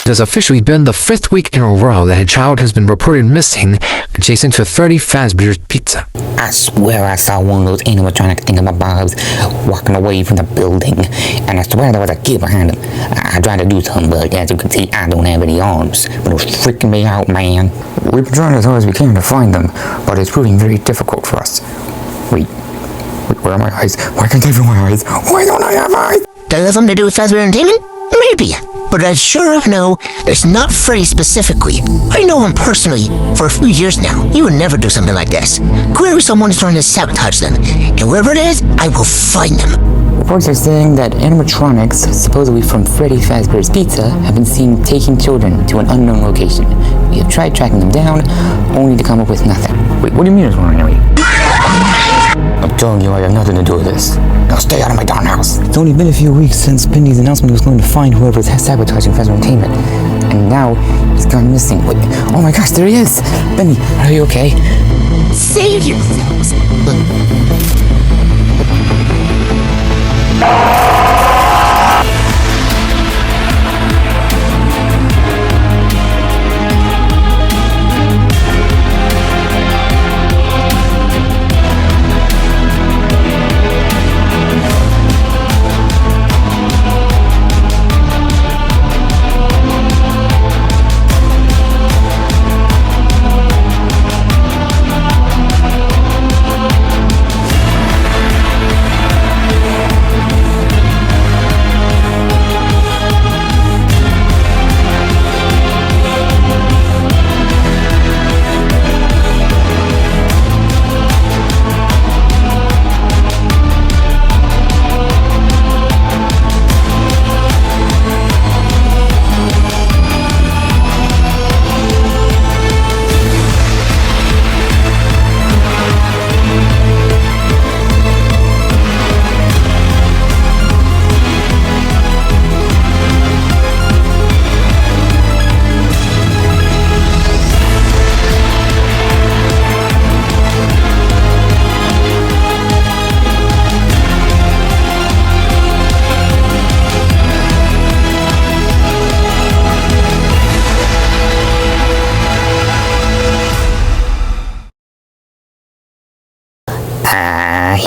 It has officially been the 5th week in a row that a child has been reported missing adjacent to 30 Fazbear's Pizza. I swear I saw one of those animatronic thingamabobs walking away from the building, and I swear there was a kid behind him. I tried to do something, but as you can see, I don't have any arms. But it was freaking me out, man. We've been trying as hard as we can to find them, but it's proving very difficult for us. Wait, where are my eyes? Why can't I feel my eyes? Why don't I have eyes? Does that have something to do with Fazbear Entertainment? Maybe. But I sure enough know it's not Freddy specifically. I know him personally for a few years now. He would never do something like this. Clearly someone is trying to sabotage them. And whoever it is, I will find them. Reports are saying that animatronics, supposedly from Freddy Fazbear's Pizza, have been seen taking children to an unknown location. We have tried tracking them down, only to come up with nothing. Wait, what do you mean it's running away? I'm telling you, I have nothing to do with this. Now stay out of my darn house. It's only been a few weeks since Bendy's announcement he was going to find whoever is sabotaging Fazbear Entertainment. And now, he's gone missing. Wait, oh my gosh, there he is! Bendy, are you okay? Save yourselves!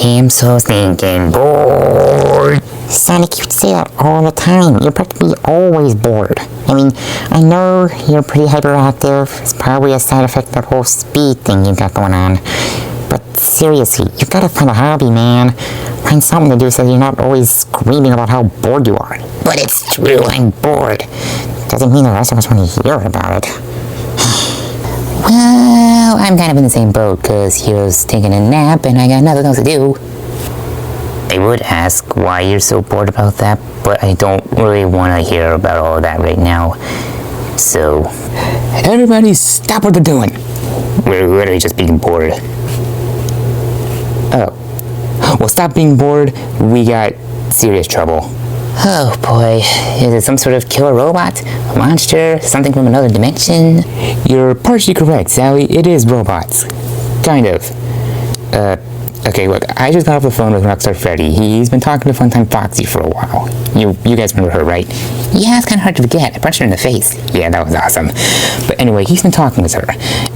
I'm so stinking bored. Sonic, you say that all the time. You're practically always bored. I mean, I know you're pretty hyperactive. It's probably a side effect of that whole speed thing you got going on. But seriously, you gotta find a hobby, man. Find something to do so you're not always screaming about how bored you are. But it's true, I'm bored. Doesn't mean the rest of us want to hear about it. Well, I'm kind of in the same boat, because Hero's taking a nap and I got nothing else to do. I would ask why you're so bored about that, but I don't really want to hear about all of that right now. So, everybody stop what they're doing. We're literally just being bored. Oh. Well, stop being bored. We got serious trouble. Oh boy, is it some sort of killer robot? A monster? Something from another dimension? You're partially correct, Sally. It is robots. Kind of. Okay, look, I just got off the phone with Rockstar Freddy. He's been talking to Funtime Foxy for a while. You guys remember her, right? Yeah, it's kind of hard to forget. I punched her in the face. Yeah, that was awesome. But anyway, he's been talking with her.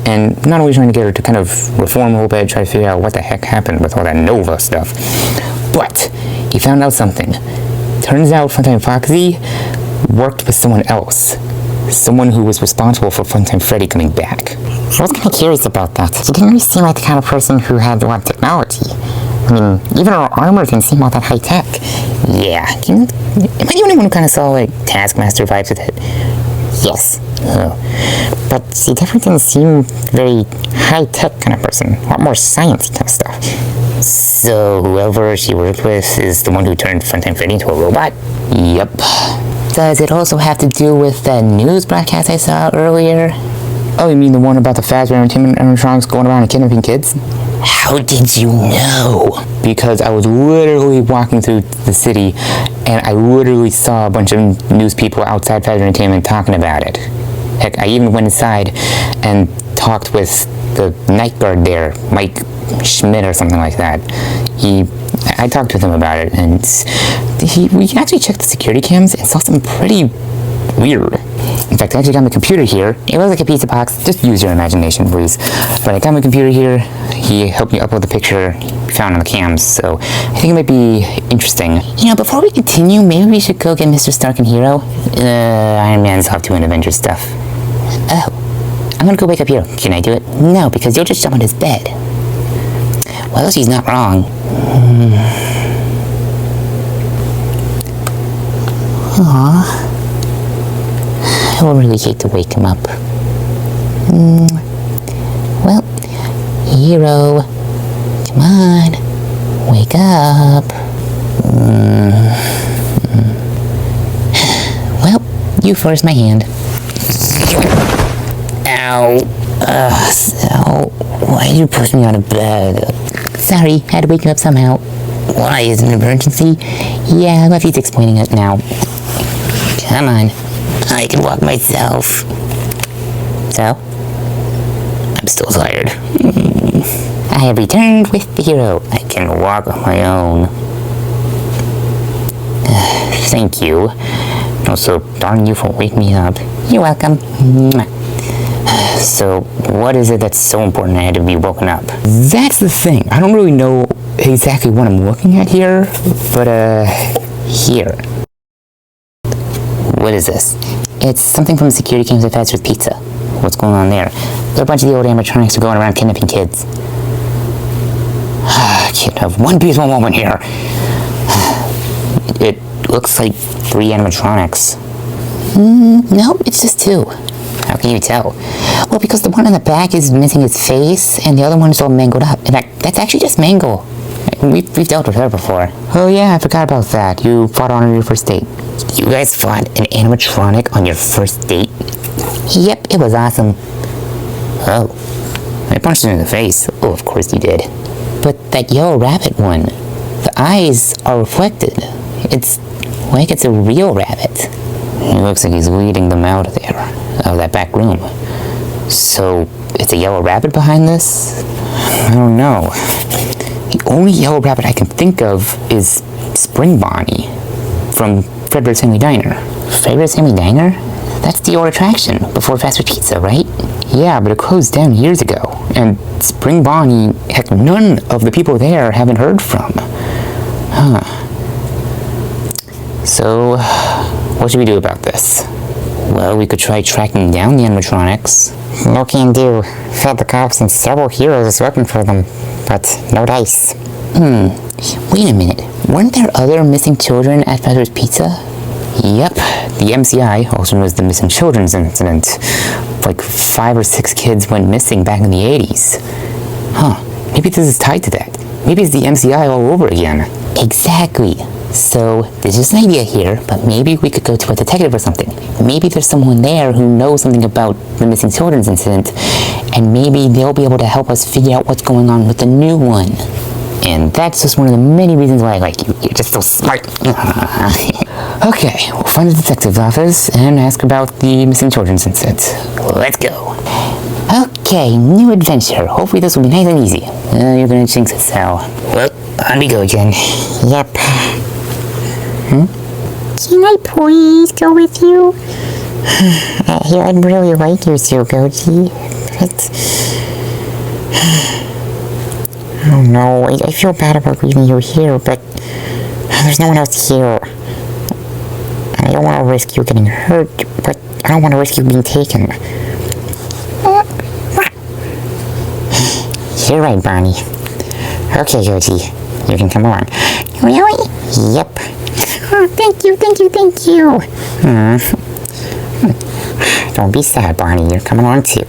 And not only trying to get her to kind of reform a little bit, try to figure out what the heck happened with all that Nova stuff, but he found out something. Turns out Funtime Foxy worked with someone else. Someone who was responsible for Funtime Freddy coming back. I was kind of curious about that. She didn't really seem like the kind of person who had a lot of technology. I mean, even her armor didn't seem all that high-tech. Yeah. Am I the only one who kind of saw, like, Taskmaster vibes with it? Yes. Oh. But she definitely didn't seem very high-tech kind of person. A lot more science kind of stuff. So, whoever she worked with is the one who turned Funtime Freddy into a robot? Yep. Does it also have to do with the news broadcast I saw earlier? Oh, you mean the one about the Fazbear Entertainment animatronics going around and kidnapping kids? How did you know? Because I was literally walking through the city and I literally saw a bunch of news people outside Fazbear Entertainment talking about it. Heck, I even went inside and talked with the night guard there, Mike Schmidt or something like that. I talked with him about it, and we actually checked the security cams and saw something pretty weird. In fact, I actually got my computer here. It looks like a pizza box. Just use your imagination, please. But I got my computer here. He helped me upload the picture he found on the cams, so I think it might be interesting. You know, before we continue, maybe we should go get Mr. Stark and Hero. Iron Man's off doing Avengers stuff. Oh, I'm gonna go wake up Hero. Can I do it? No, because you'll just jump on his bed. Well, she's not wrong. Aww. I would really hate to wake him up. Well, Hero, come on, wake up. Well, you forced my hand. Ow. So, why did you push me out of bed? Sorry, had to wake you up somehow. Why, is it an emergency? Yeah, Lefty's explaining it now. Come on, I can walk myself. So? I'm still tired. I have returned with the Hero. I can walk on my own. Thank you. Also, darn you for waking me up. You're welcome. So, what is it that's so important I had to be woken up? That's the thing. I don't really know exactly what I'm looking at here, but, here. What is this? It's something from the security cams at Fast Food Pizza. What's going on there? A bunch of the old animatronics are going around kidnapping kids. I can't have one peaceful moment here. It looks like 3 animatronics. No, it's just 2. How can you tell? Well, because the one on the back is missing his face, and the other one is all mangled up. In fact, that's actually just Mangle. We've dealt with her before. Oh yeah, I forgot about that. You fought on your first date. You guys fought an animatronic on your first date? Yep, it was awesome. Oh, I punched him in the face. Oh, of course you did. But that yellow rabbit one, the eyes are reflected. It's like it's a real rabbit. It looks like he's leading them out of there, out of that back room. So, it's a yellow rabbit behind this? I don't know. The only yellow rabbit I can think of is Spring Bonnie from Fredbear's Family Diner. Fredbear's Family Diner? That's the old attraction before Fast Food Pizza, right? Yeah, but it closed down years ago. And Spring Bonnie, heck, none of the people there haven't heard from. Huh. So, what should we do about this? Well, we could try tracking down the animatronics. No can do. Fed the cops and several heroes looking for them, but no dice. Wait a minute. Weren't there other missing children at Fast Food Pizza? Yep, the MCI, also known as the Missing Children's Incident. Like 5 or 6 kids went missing back in the 80s. Huh, maybe this is tied to that. Maybe it's the MCI all over again. Exactly. So, there's just an idea here, but maybe we could go to a detective or something. Maybe there's someone there who knows something about the Missing Children's Incident, and maybe they'll be able to help us figure out what's going on with the new one. And that's just one of the many reasons why I like you. You're just so smart. Okay, we'll find the detective's office and ask about the Missing Children's Incident. Let's go. Okay, new adventure. Hopefully this will be nice and easy. You're gonna jinx it, Sal. Well, on we go again. Yep. Can I please go with you? Yeah, I'd really like you to, Goji. But... oh no, I feel bad about leaving you here, but there's no one else here. And I don't want to risk you getting hurt, but I don't want to risk you being taken. You're right, Bonnie. Okay, Goji, you can come along. Really? Yep. Oh, thank you. Don't be sad, Bonnie. You're coming along too.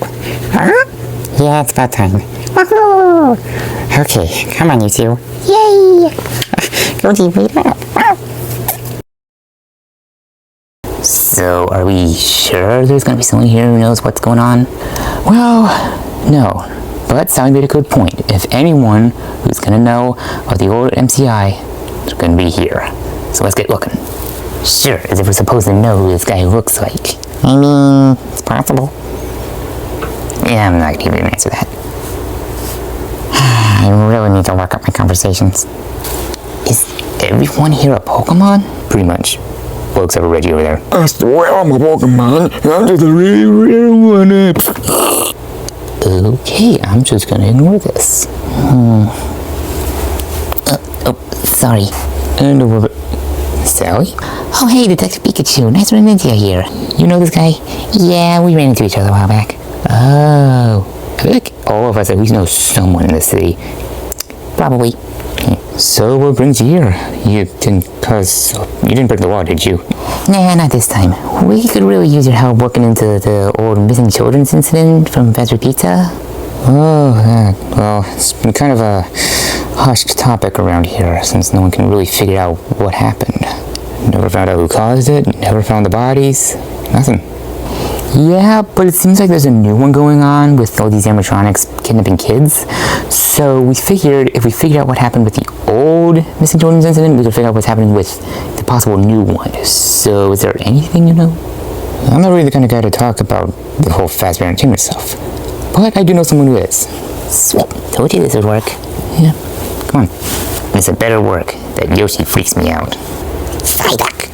Huh? Yeah, it's about time. Woohoo! Okay, come on, you two. Yay! Goji, wait up. So, are we sure there's gonna be someone here who knows what's going on? Well, no. But Sally made a good point. If anyone who's gonna know of the old MCI, they're gonna be here. So let's get looking. Sure, as if we're supposed to know who this guy looks like. I mean, it's possible. Yeah, I'm not gonna even answer that. I really need to work up my conversations. Is everyone here a Pokemon? Pretty much. books of a Reggie over there. I swear I'm a Pokemon. I'm just a really, really one. Okay, I'm just gonna ignore this. Sorry. And Sally? Oh, hey, Detective Pikachu. Nice running into you here. You know this guy? Yeah, we ran into each other a while back. Oh. I feel like all of us at least know someone in the city. Probably. So what brings you here? You didn't break the law, did you? Nah, not this time. We could really use your help looking into the old missing children's incident from Fast Food Pizza. Oh, well, it's been kind of a hushed topic around here since no one can really figure out what happened. Never found out who caused it, never found the bodies, nothing. Yeah, but it seems like there's a new one going on with all these animatronics kidnapping kids. So we figured if we figured out what happened with the old missing children's incident, we could figure out what's happening with the possible new one. So is there anything you know? I'm not really the kind of guy to talk about the whole Fazbear Entertainment stuff. But I do know someone who is. Sweet. Told you this would work. Yeah. Come on. It's a better work. That Yoshi freaks me out. Psyduck.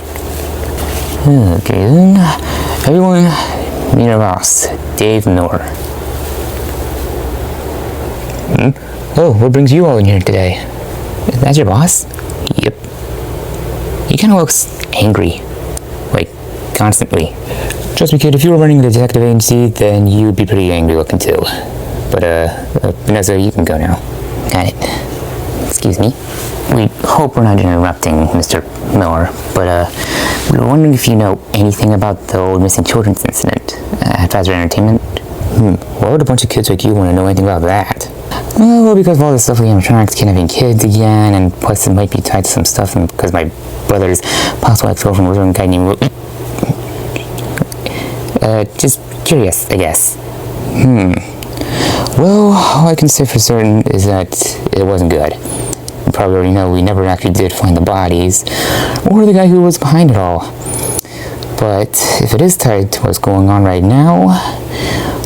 Okay then. Everyone, meet our boss, Dave Miller. Oh, what brings you all in here today? That's your boss? Yep. He kind of looks angry. Like, constantly. Trust me, kid, if you were running the detective agency, then you'd be pretty angry looking too. But, Vanessa, you can go now. Got it. Excuse me. We hope we're not interrupting Mr. Miller, but, we were wondering if you know anything about the old missing children's incident at Fazbear Entertainment. Why would a bunch of kids like you want to know anything about that? Well, because of all this stuff with animatronics kidnapping kids again, and plus it might be tied to some stuff, and because my brother's possible ex-girlfriend was a guy named... just curious, I guess. Well, all I can say for certain is that it wasn't good. You probably already know we never actually did find the bodies, or the guy who was behind it all. But if it is tied to what's going on right now,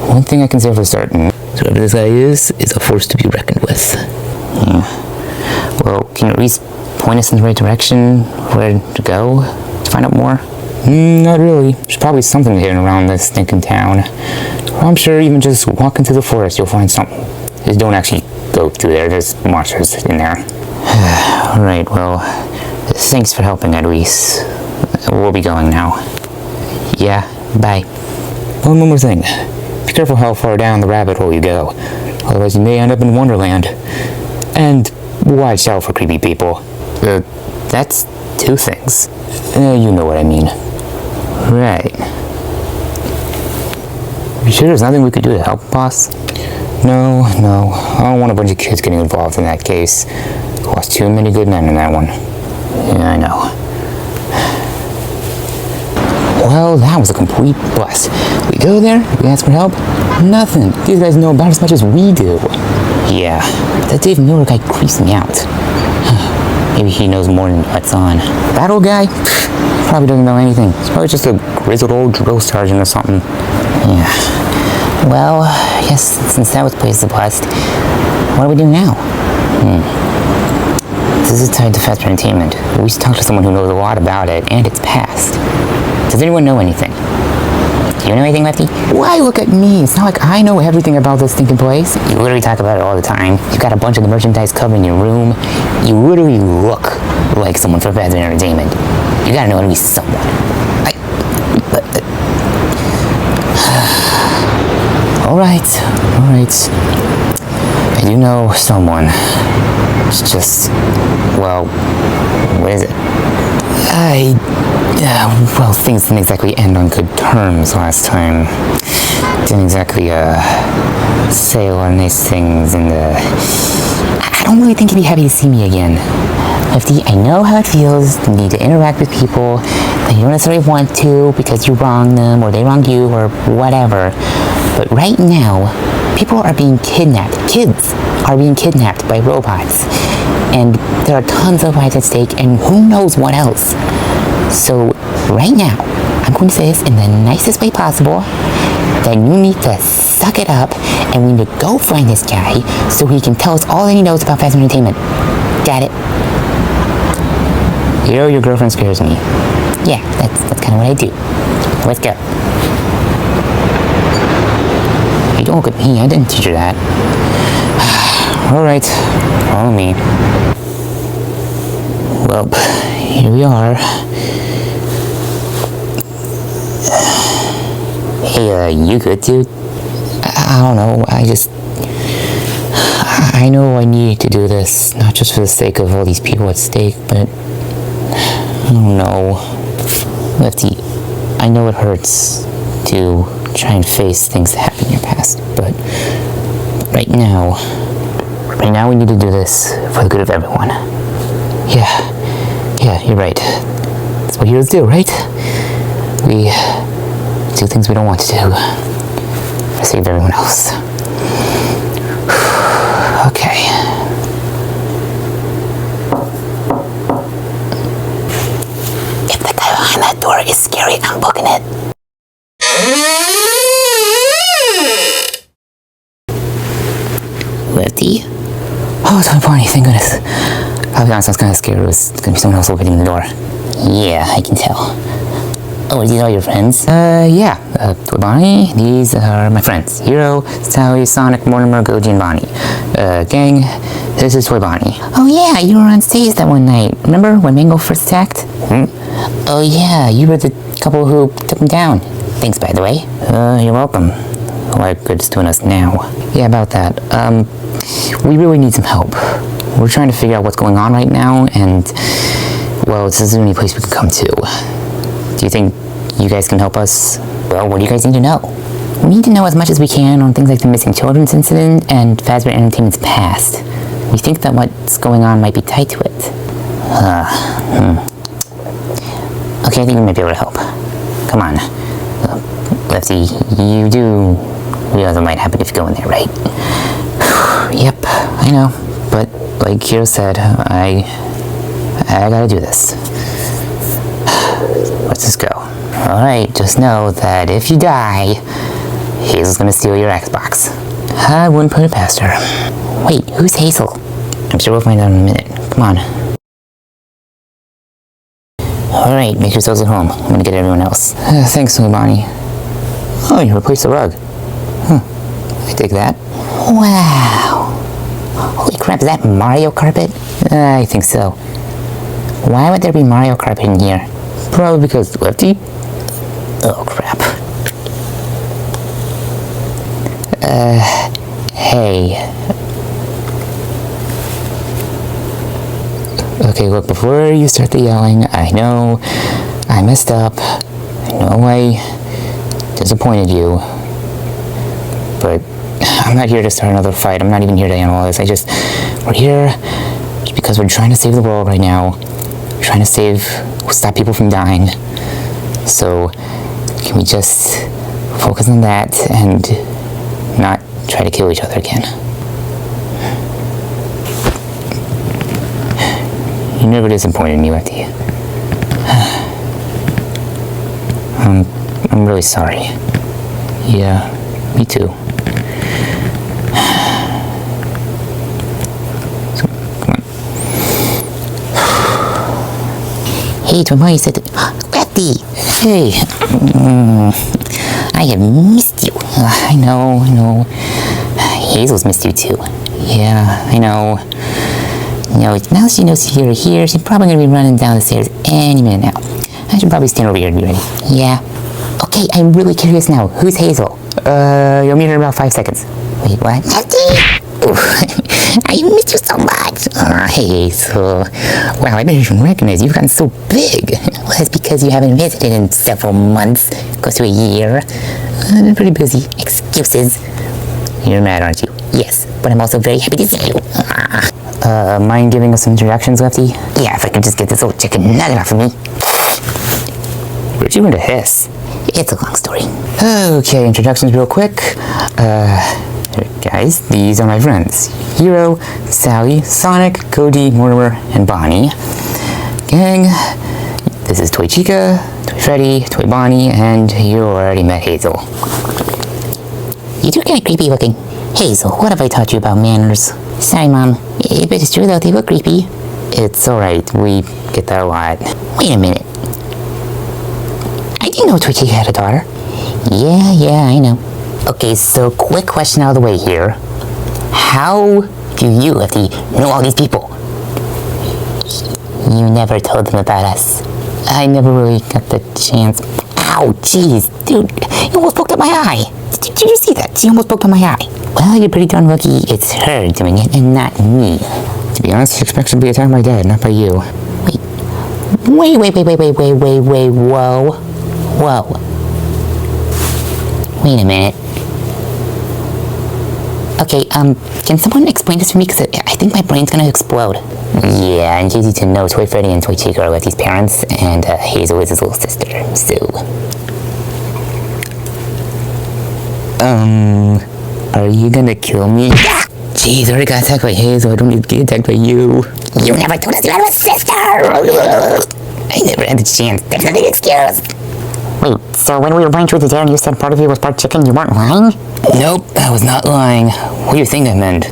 one thing I can say for certain, whoever this guy is a force to be reckoned with. Yeah. Well, can you at least point us in the right direction, where to go, to find out more? Not really. There's probably something hidden around this stinking town. I'm sure even just walking through the forest, you'll find something. Just don't actually go through there. There's monsters in there. Alright, well, thanks for helping, Edwise. We'll be going now. Yeah, bye. One more thing. Be careful how far down the rabbit hole you go. Otherwise you may end up in Wonderland. And watch out for creepy people. That's two things. You know what I mean. Right. You sure there's nothing we could do to help, boss? No. I don't want a bunch of kids getting involved in that case. Lost too many good men in that one. Yeah, I know. Well, that was a complete bust. We go there, we ask for help, nothing. These guys know about as much as we do. Yeah, that Dave Miller guy creeps me out. Maybe he knows more than what's on. That old guy? Probably doesn't know anything. He's probably just a grizzled old drill sergeant or something. Yeah. Well, I guess since that was placed the bust, what do we do now? This is tied to Fazbear Entertainment. We should talk to someone who knows a lot about it and its past. Does anyone know anything? Do you know anything, Lefty? Why look at me? It's not like I know everything about this stinking place. You literally talk about it all the time. You've got a bunch of the merchandise covering your room. You literally look like someone from Fazbear Entertainment. You gotta know at least someone. Alright. I do know someone. It's just, well, what is it? Well, things didn't exactly end on good terms last time. Didn't exactly, say a lot of nice things, and, I don't really think you'd be happy to see me again. Lefty, I know how it feels to need to interact with people that you don't necessarily want to because you wronged them, or they wronged you, or whatever. But right now, people are being kidnapped. Kids are being kidnapped by robots. And there are tons of lives at stake, and who knows what else. So, right now, I'm going to say this in the nicest way possible, that you need to suck it up, and we need to go find this guy so he can tell us all that he knows about Fazbear Entertainment. Got it? Hero, your girlfriend scares me. Yeah, that's kind of what I do. Let's go. Hey, don't look at me. I didn't teach her that. Alright, follow me. Well, here we are. Hey, you good, dude? I don't know, I know I need to do this, not just for the sake of all these people at stake, but I don't know. Lefty, I know it hurts to try and face things that happened in your past, but right now we need to do this for the good of everyone. Yeah, you're right. That's what heroes do, right? We do things we don't want to do to save everyone else. Okay. If the guy behind that door is scary, I'm booking it. Lefty? Oh, it's funny, thank goodness. I'll be honest, I was kind of scared it was going to be someone else opening the door. Yeah, I can tell. Oh, these are your friends? Yeah. Bonnie, these are my friends. Hero, Sally, Sonic, Mortimer, Goji, and Bonnie. Gang, this is Toy Bonnie. Oh yeah, you were on stage that one night. Remember when Mango first attacked? Oh yeah, you were the couple who took him down. Thanks, by the way. You're welcome. What good's doing us now? Yeah, about that. We really need some help. We're trying to figure out what's going on right now, and, well, this isn't the only place we can come to. Do you think you guys can help us? Well, what do you guys need to know? We need to know as much as we can on things like the missing children's incident and Fazbear Entertainment's past. We think that what's going on might be tied to it. Okay, I think we might be able to help. Come on. Lefty, you do realize what might happen if you go in there, right? Yep, I know. But, like Hiro said, I gotta do this. Let's just go. Alright, just know that if you die, Hazel's gonna steal your Xbox. I wouldn't put it past her. Wait, who's Hazel? I'm sure we'll find out in a minute. Come on. Alright, make yourselves at home. I'm gonna get everyone else. Thanks, Bonnie. Oh, you replaced the rug. I dig that. Wow. Holy crap, is that Mario carpet? I think so. Why would there be Mario carpet in here? Probably because Lefty? Oh, crap. Hey. Okay, look, before you start the yelling, I know I messed up. I know I disappointed you. But I'm not here to start another fight. I'm not even here to handle this. We're here just because we're trying to save the world right now. We're trying to stop people from dying. So, can we just focus on that and not try to kill each other again? You never disappointed me, Lefty. I'm really sorry. Yeah, me too. So, come on. Hey, Tomoe said Lefty! Hey! I have missed you. I know. Hazel's missed you too. Yeah, I know. Now she knows you're here, she's probably gonna be running down the stairs any minute now. I should probably stand over here to be ready. Yeah. Okay, I'm really curious now. Who's Hazel? You'll meet her in about 5 seconds. Wait, what? I missed you so much. Hey, Hazel. Wow, I didn't even recognize you. You've gotten so big. Well, that's because you haven't visited in several months. Close to a year. I've been pretty busy. Excuses. You're mad, aren't you? Yes, but I'm also very happy to see you. Mind giving us some introductions, Lefty? Yeah, if I could just get this little chicken nugget off of me. Where'd you learn to hiss? It's a long story. Okay, introductions real quick. Guys, these are my friends. Hero, Sally, Sonic, Cody, Mortimer, and Bonnie. Gang, this is Toy Chica, Toy Freddy, Toy Bonnie, and you already met Hazel. You two kind of creepy looking. Hazel, what have I taught you about manners? Sorry, Mom. If it's true though, they look creepy. It's alright, we get that a lot. Wait a minute. I didn't know Twitchy had a daughter. Yeah, I know. Okay, so quick question out of the way here. How do you, Lefty, know all these people? You never told them about us. I never really got the chance. Ow, jeez, dude, you almost poked out my eye. Did you see that? She almost poked out my eye. Well, you're pretty darn lucky it's her doing it and not me. To be honest, I expect to be attacked by Dad, not by you. Wait, whoa. Wait a minute. Okay, can someone explain this to me? Because I think my brain's gonna explode. Yeah, and easy to know Toy Freddy and Toy Chica are Lefty's parents, and Hazel is his little sister, so... Are you gonna kill me? Jeez, I already got attacked by Hazel, I don't need to get attacked by you. You never told us you had a sister! I never had the chance, there's nothing excuse. Wait, so when we were running through the air and you said part of you was part chicken, you weren't lying? Nope, I was not lying. What do you think that meant?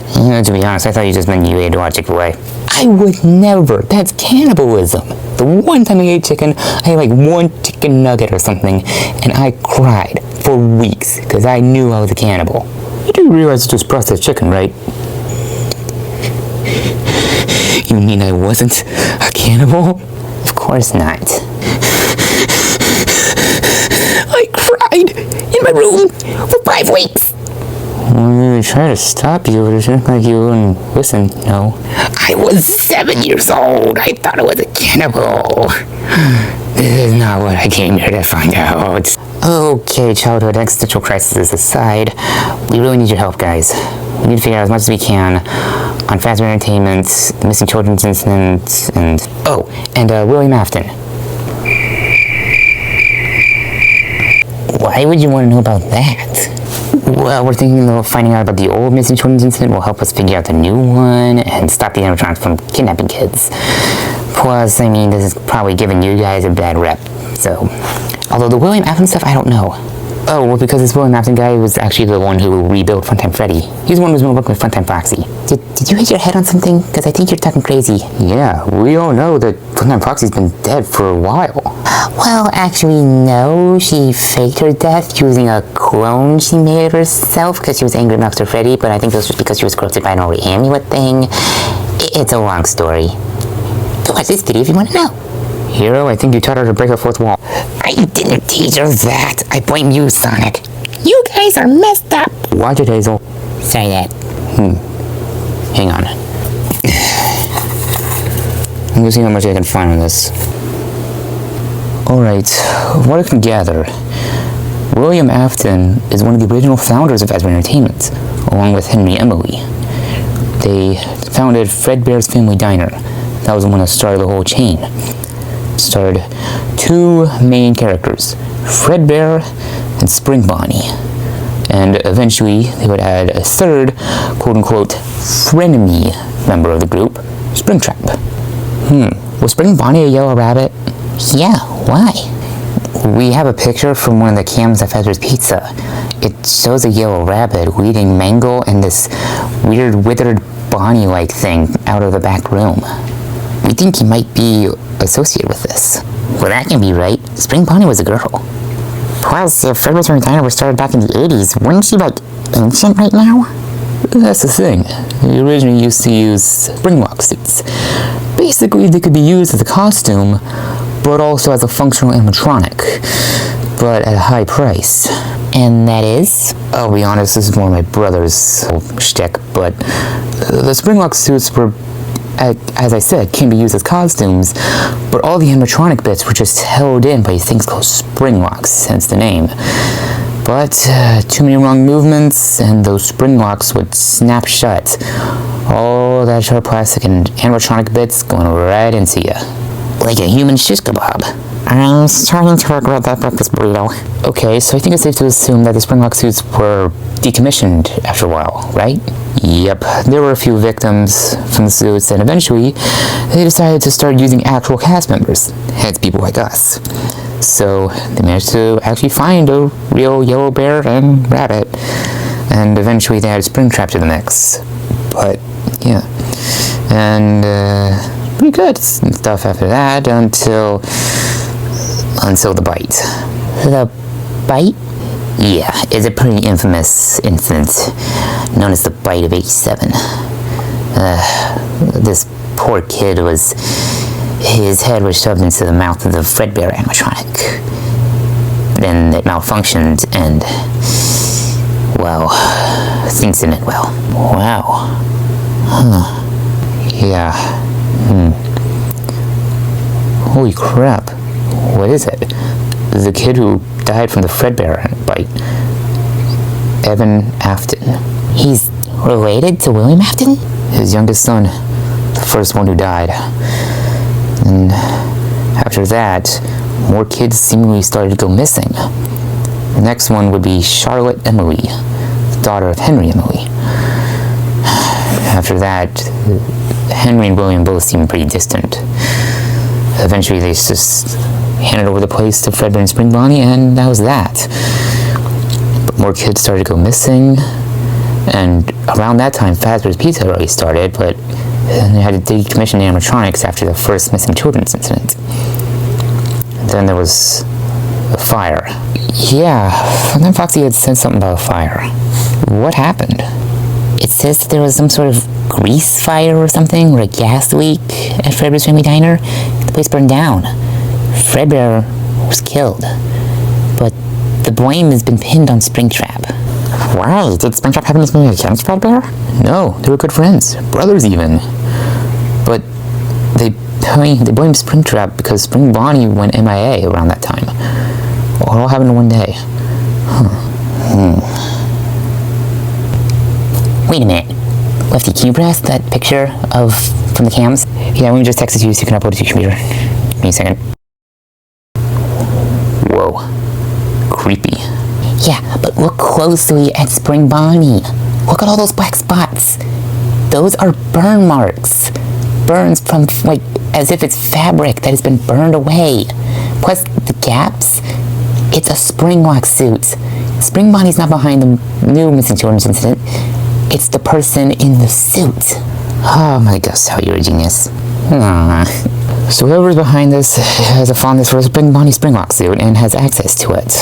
To be honest, I thought you just meant you ate raw Chick-fil-A. I would never. That's cannibalism. The one time I ate chicken, I ate like one chicken nugget or something, and I cried for weeks because I knew I was a cannibal. You do realize it's just processed chicken, right? You mean I wasn't a cannibal? Of course not. I cried in my room for 5 weeks. Well, we tried to stop you, but it seemed like you wouldn't listen, no. I was 7 years old. I thought I was a cannibal. This is not what I came here to find out. Okay, childhood existential crises aside, we really need your help, guys. We need to figure out as much as we can on Fazbear Entertainment, the missing children's incident, and... Oh, and William Afton. Why would you want to know about that? Well, we're thinking of finding out about the old missing children's incident will help us figure out the new one and stop the animatronics from kidnapping kids. Plus, I mean, this is probably giving you guys a bad rep, so... Although the William Afton stuff, I don't know. Oh, well, because this William Afton guy was actually the one who rebuilt Funtime Freddy. He's the one who's been working with Funtime Foxy. Did you hit your head on something? Because I think you're talking crazy. Yeah, we all know that Funtime Foxy's been dead for a while. Well, actually, no. She faked her death using a clone she made of herself because she was angry at Mr. Freddy, but I think it was just because she was corrupted by an old amulet thing. It's a long story. So watch this video if you want to know. Hero, I think you taught her to break the fourth wall. I didn't teach her that. I blame you, Sonic. You guys are messed up. Watch it, Hazel. Sorry, Dad. Hang on. I'm gonna see how much I can find on this. Alright, what I can gather, William Afton is one of the original founders of Fazbear Entertainment, along with Henry Emily. They founded Fredbear's Family Diner. That was the one that started the whole chain. Starred 2 main characters, Fredbear and Spring Bonnie. And eventually they would add a third, quote-unquote, frenemy member of the group, Springtrap. Was Spring Bonnie a yellow rabbit? Yeah, why? We have a picture from one of the cams of Fazbear's Pizza. It shows a yellow rabbit eating mango and this weird withered Bonnie-like thing out of the back room. We think he might be associated with this. Well, that can be right. Spring Bonnie was a girl. Plus, if Fredbear's Family Diner was started back in the 80s, wouldn't she, like, ancient right now? That's the thing. They originally used to use springlock suits. Basically, they could be used as a costume, but also as a functional animatronic, but at a high price. And that is? I'll be honest, this is more my brother's shtick, but the springlock suits were, as I said, can be used as costumes, but all the animatronic bits were just held in by things called spring locks, hence the name. But too many wrong movements, and those spring locks would snap shut. All that sharp plastic and animatronic bits going right into you. Like a human shish kebab. I'm starting to regret that breakfast burrito. Okay, so I think it's safe to assume that the springlock suits were decommissioned after a while, right? Yep, there were a few victims from the suits, and eventually they decided to start using actual cast members, hence people like us. So they managed to actually find a real yellow bear and rabbit, and eventually they added Springtrap to the mix. But yeah, and pretty good and stuff after that until the bite. The bite? Yeah, it's a pretty infamous incident known as the Bite of 87. This poor kid his head was shoved into the mouth of the Fredbear animatronic. Then it malfunctioned and, well, things didn't end well. Wow. Yeah. Holy crap. What is it? The kid who died from the Fredbear bite. Evan Afton. He's related to William Afton? His youngest son. The first one who died. And after that, more kids seemingly started to go missing. The next one would be Charlotte Emily, the daughter of Henry Emily. After that, Henry and William both seemed pretty distant. Eventually, they just handed over the place to Fredbear and Spring Bonnie, and that was that. But more kids started to go missing, and around that time, Fazbear's Pizza already started, but they had to decommission the animatronics after the first missing children's incident. And then there was a fire. Yeah, Funtime Foxy had said something about a fire. What happened? It says that there was some sort of grease fire or something, or a gas leak at Fredbear's Family Diner. The place burned down. Fredbear was killed. But the blame has been pinned on Springtrap. Why? Did Springtrap have anything against Fredbear? No, they were good friends. Brothers, even. But they blamed Springtrap because Spring Bonnie went MIA around that time. It all happened in one day. Wait a minute. Lefty, can you bring us that picture from the cams? Yeah, let me just text it to you so you can upload it to your computer. Give me a second. Whoa. Creepy. Yeah, but look closely at Spring Bonnie. Look at all those black spots. Those are burn marks. Burns from, like, as if it's fabric that has been burned away. Plus, the gaps, it's a Springlock suit. Spring Bonnie's not behind the new missing children's incident. It's the person in the suit. Oh my gosh, how you're a genius. So whoever's behind this has a fondness for a Spring Bonnie Springlock suit and has access to it.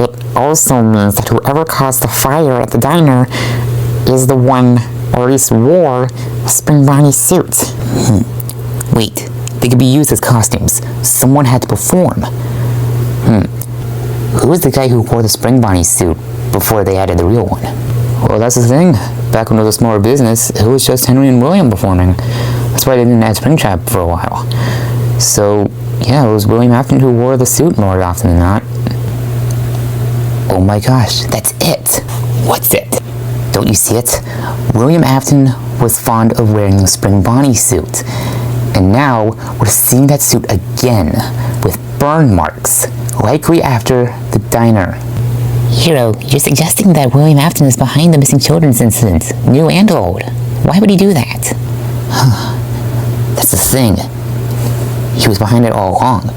It also means that whoever caused the fire at the diner is the one, or at least wore, a Spring Bonnie suit. Wait, They could be used as costumes. Someone had to perform. Who was the guy who wore the Spring Bonnie suit before they added the real one? Well, that's the thing. Back when it was a smaller business, it was just Henry and William performing. That's why they didn't add Springtrap for a while. So, yeah, it was William Afton who wore the suit more often than not. Oh my gosh, that's it! What's it? Don't you see it? William Afton was fond of wearing the Spring Bonnie suit. And now, we're seeing that suit again, with burn marks, likely after the diner. Hero, you're suggesting that William Afton is behind the missing children's incident, new and old. Why would he do that? That's the thing. He was behind it all along.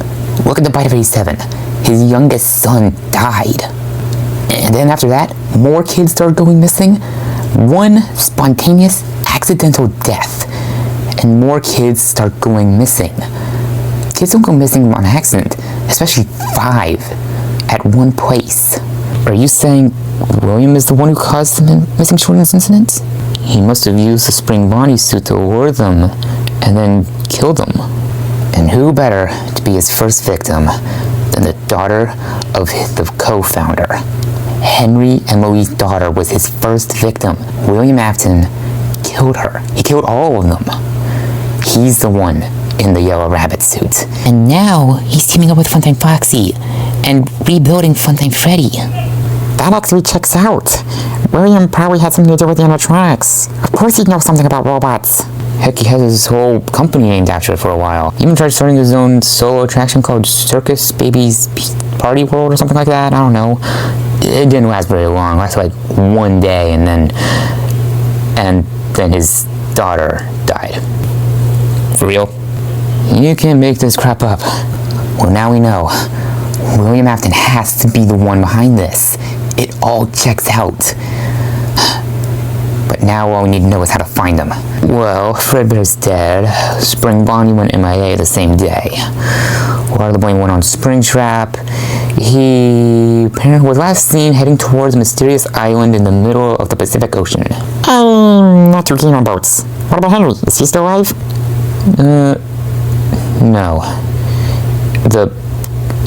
Look at the Bite of 87. His youngest son died. And then after that, more kids started going missing. One spontaneous, accidental death. And more kids start going missing. Kids don't go missing on accident, especially 5 at one place. Are you saying William is the one who caused the missing children's incident? He must have used the Spring Bonnie suit to lure them and then kill them. And who better to be his first victim than the daughter of the co-founder? Henry Emily's daughter was his first victim. William Afton killed her. He killed all of them. He's the one in the yellow rabbit suit. And now, he's teaming up with Funtime Foxy and rebuilding Funtime Freddy. That actually checks out. William probably had something to do with the animatronics. Of course he'd know something about robots. Heck, he had his whole company named after it for a while. He even tried starting his own solo attraction called Circus Baby's Party World or something like that. I don't know. It didn't last very long. It lasted like one day, and then his daughter died. For real? You can't make this crap up. Well, now we know. William Afton has to be the one behind this. It all checks out. But now all we need to know is how to find him. Well, Fredbear's dead. Spring Bonnie went MIA the same day. Water the Boy went on Springtrap. He apparently was last seen heading towards a mysterious island in the middle of the Pacific Ocean. I'm not too keen on boats. What about Henry? Is he still alive? No. The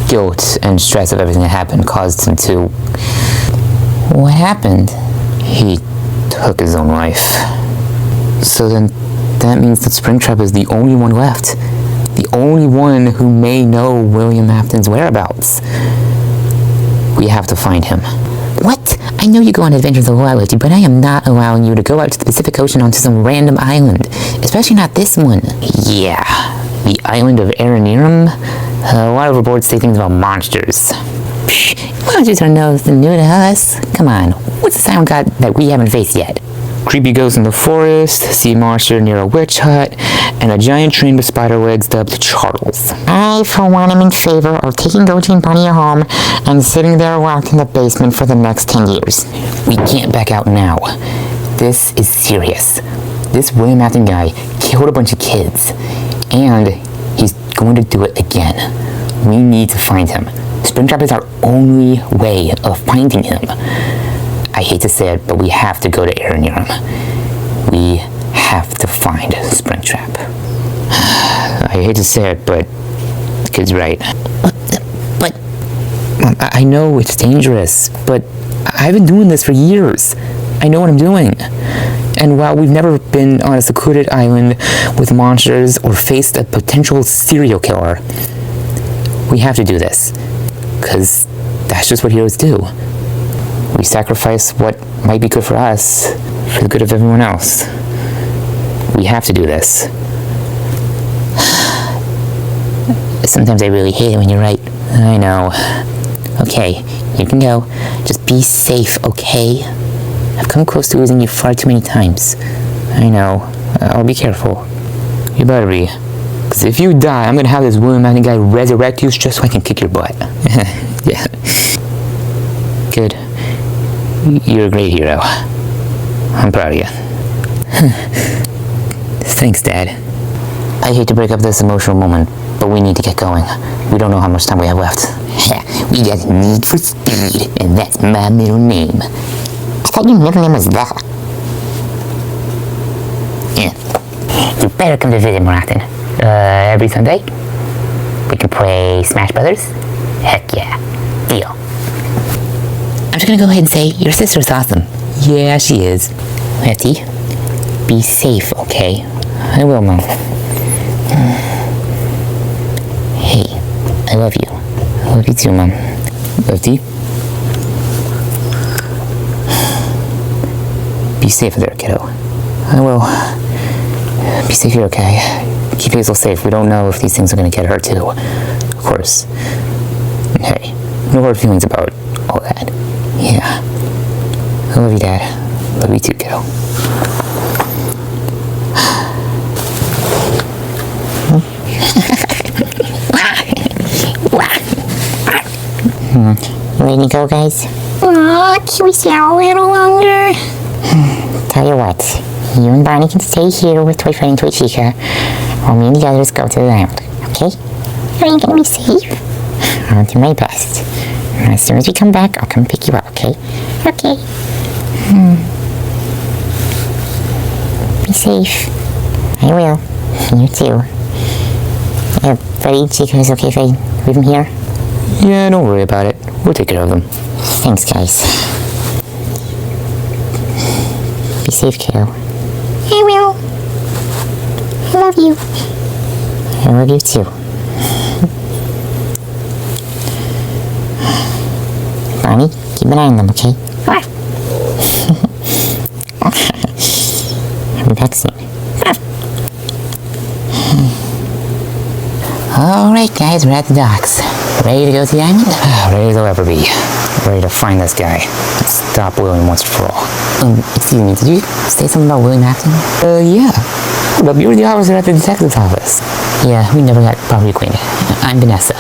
guilt and stress of everything that happened caused him to... What happened? He took his own life. So then that means that Springtrap is the only one left. The only one who may know William Afton's whereabouts. We have to find him. What? I know you go on adventures a lot, Lefty, but I am not allowing you to go out to the Pacific Ocean onto some random island. Especially not this one. Yeah, the island of Aranirum. A lot of reports say things about monsters. Psh, monsters are nothing new to us. Come on, what's the sound god that we haven't faced yet? Creepy ghosts in the forest, sea monster near a witch hut, and a giant train with spider legs dubbed Charles. I, for one, am in favor of taking Goji and Bunny home and sitting there locked in the basement for the next 10 years. We can't back out now. This is serious. This William Afton guy killed a bunch of kids, and he's going to do it again. We need to find him. Springtrap is our only way of finding him. I hate to say it, but we have to go to Aranirum. We have to find Springtrap. I hate to say it, but the kid's right. But I know it's dangerous, but I've been doing this for years. I know what I'm doing. And while we've never been on a secluded island with monsters or faced a potential serial killer, we have to do this. Because that's just what heroes do. We sacrifice what might be good for us for the good of everyone else. We have to do this. sometimes I really hate it when you're right. I know. Okay, you can go. Just be safe, okay? I've come close to losing you far too many times. I know. I'll be careful. You better be. Because if you die, I'm going to have this William Afton guy resurrect you just so I can kick your butt. Yeah. Good. You're a great hero. I'm proud of you. Thanks, Dad. I hate to break up this emotional moment, but we need to get going. We don't know how much time we have left. We got Need for Speed, and that's my middle name. I thought your middle name was that. Yeah. You better come to visit more often. Every Sunday, we can play Smash Brothers. Heck yeah. Deal. I'm just gonna go ahead and say, your sister's awesome. Yeah, she is. Lefty, be safe, okay? I will, Mom. Hey, I love you. I love you too, Mom. Lefty? Be safe there, kiddo. I will. Be safe here, okay? Keep Hazel safe. We don't know if these things are gonna get her too. Of course. Hey, no hard feelings about all that. Yeah. I love you, Dad. Love you too, kiddo. Ready to go, guys? Can we stay out a little longer? Tell you what, you and Barney can stay here with Toy Friend and Toy Chica, while me and the others go to the island, okay? Are you gonna be safe? I'll do my best. And as soon as we come back, I'll come pick you up, okay? Okay. Be safe. I will. You too. Buddy, Chica is okay if I leave him here? Yeah, don't worry about it. We'll take care of them. Thanks, guys. Be safe, kiddo. I will. I love you. I love you too. Barney, keep an eye on them, okay? I'll be back soon. Alright guys, we're at the docks. Ready to go to the island? Ready as I'll ever be. Ready to find this guy. Stop William once for all. Excuse me, did you say something about William Afton? Yeah. But you were the officer at the detective's office. Yeah, we never got properly acquainted. I'm Vanessa.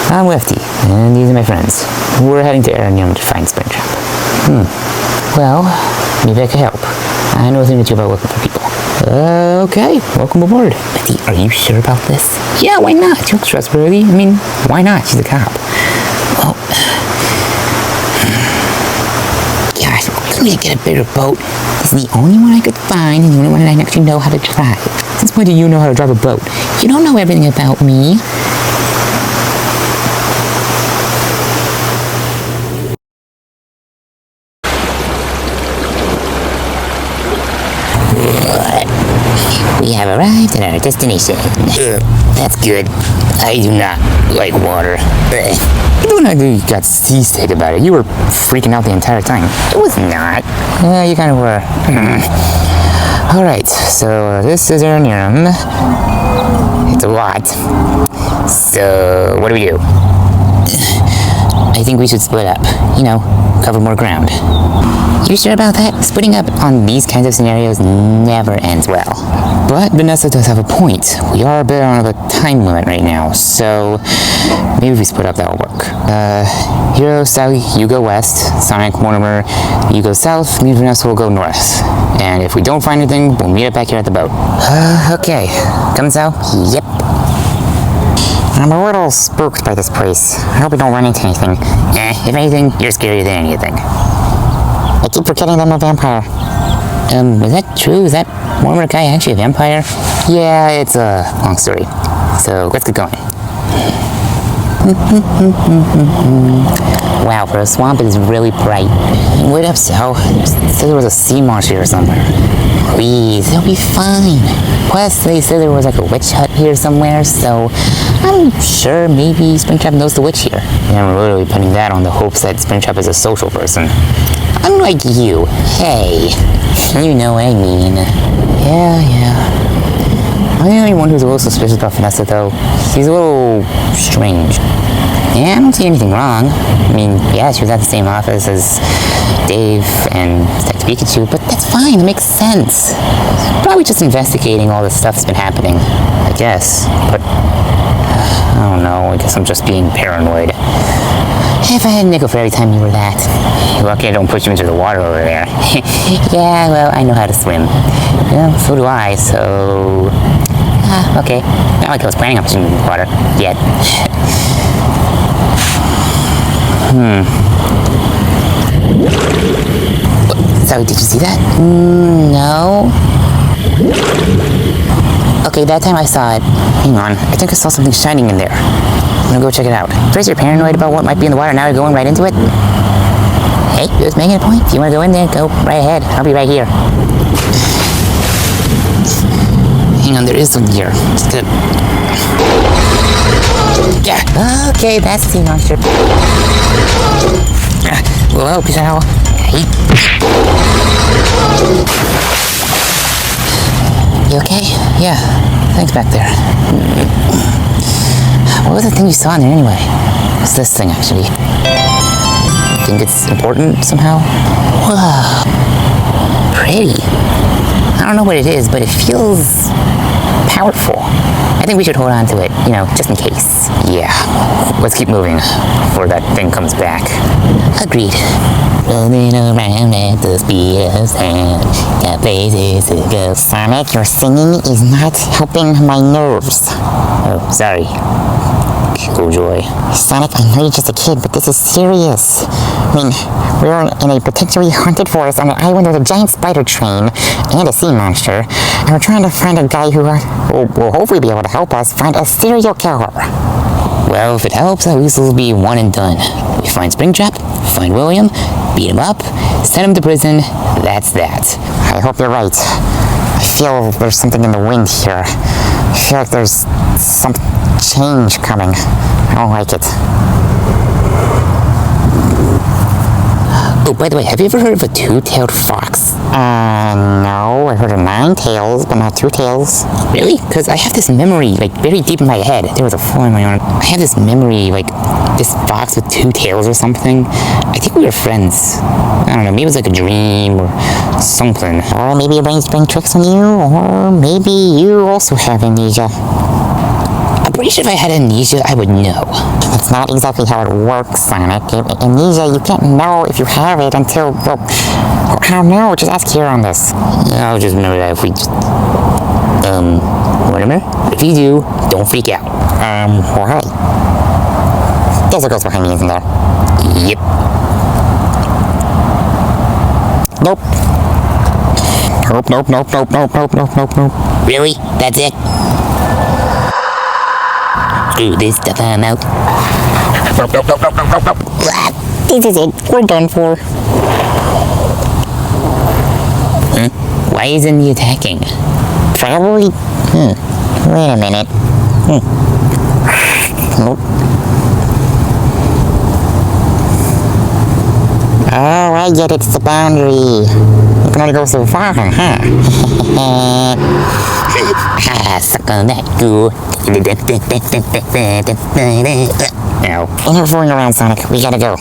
I'm Lefty, and these are my friends. We're heading to Aranium to find Springtrap. Well, maybe I could help. I know a thing or two about looking for people. Okay, welcome aboard. Lefty, are you sure about this? Yeah, why not? She looks trustworthy. I mean, why not? She's a cop. Well, gosh, couldn't we get a bigger boat? This is the only one I could find and the only one that I actually know how to drive. Since when do you know how to drive a boat? You don't know everything about me. We have arrived at our destination. That's good. I do not like water. Even though you got seasick about it, you were freaking out the entire time. It was not. Yeah, you kind of were. Alright, so this is our room. It's a lot. So, what do? I think we should split up. You know, cover more ground. You sure about that? Splitting up on these kinds of scenarios never ends well. But Vanessa does have a point. We are a bit on a time limit right now, so maybe if we split up, that'll work. Hero, Sally, you go west. Sonic, Mortimer, you go south. Me and Vanessa will go north. And if we don't find anything, we'll meet up back here at the boat. Okay. Coming, Sal? Yep. I'm a little spooked by this place. I hope we don't run into anything. If anything, you're scarier than anything. I keep forgetting I'm a vampire. Is that true? Is that Mortimer guy actually a vampire? Yeah, it's a long story. So, let's get going. Wow, for a swamp, it is really bright. Wait up, Sal. Said there was a sea monster here somewhere. Please, it'll be fine. Plus, they said there was like a witch hut here somewhere, so I'm sure maybe Springtrap knows the witch here. And I'm literally putting that on the hopes that Springtrap is a social person. Unlike you. Hey, you know what I mean. Yeah. I'm the only one who's a little suspicious about Vanessa, though. She's a little strange. Yeah, I don't see anything wrong. I mean, yeah, she was at the same office as Dave and Detective Pikachu, but that's fine, it makes sense. Probably just investigating all the stuff that's been happening, I guess. But, I don't know, I guess I'm just being paranoid. If I had a nickel for every time you were that. You're lucky I don't push you into the water over there. Yeah, well, I know how to swim. Yeah, so do I, so... okay. Not like I was planning on pushing you into the water, yet. So, did you see that? No. Okay, that time I saw it. Hang on, I think I saw something shining in there. I'm gonna go check it out. First you're paranoid about what might be in the water, now you're going right into it? Hey, just making a point. If you wanna go in there, go right ahead. I'll be right here. Hang on, there is something here. Just gonna... Yeah, okay, that's the sea monster. We'll help you, Sal. You okay? Yeah, thanks back there. What was the thing you saw in there anyway? What's this thing, actually? Think it's important somehow? Whoa. Pretty. I don't know what it is, but it feels powerful. I think we should hold on to it, you know, just in case. Yeah. Let's keep moving before that thing comes back. Agreed. Rolling around at the speed of sound. Got places to go. Sonic, your singing is not helping my nerves. Oh, sorry. Killjoy. Sonic, I know you're just a kid, but this is serious. I mean, we're in a potentially haunted forest on an island with a giant spider train and a sea monster, and we're trying to find a guy who will hopefully be able to help us find a serial killer. Well, if it helps, at least it'll be one and done. We find Springtrap, find William, beat him up, send him to prison, that's that. I hope you're right. I feel there's something in the wind here. I feel like there's some change coming. I don't like it. Oh, by the way, have you ever heard of a two-tailed fox? No. I heard of 9 tails, but not 2 tails. Really? Because I have this memory, like, very deep in my head. There was a fly in my arm. I have this memory, like, this fox with 2 tails or something. I think we were friends. I don't know, maybe it was like a dream or something. Or maybe your brain's playing tricks on you, or maybe you also have amnesia. I'm pretty sure if I had amnesia, I would know. That's not exactly how it works, Sonic. Amnesia, you can't know if you have it until, well, Oh no, just ask here on this. I'll just remember that if we just... remember? If you do, don't freak out. Why? There's a ghost behind me, isn't there? Yep. Nope. Nope. Really? That's it? Screw this stuff, I'm out. This is it. We're done for. Huh? Why isn't he attacking? Probably. Wait a minute. Nope. Oh, I get it. It's the boundary. You can only go so far, huh? Suck on that, goo. Ow. Enough fooling around, Sonic. We gotta go.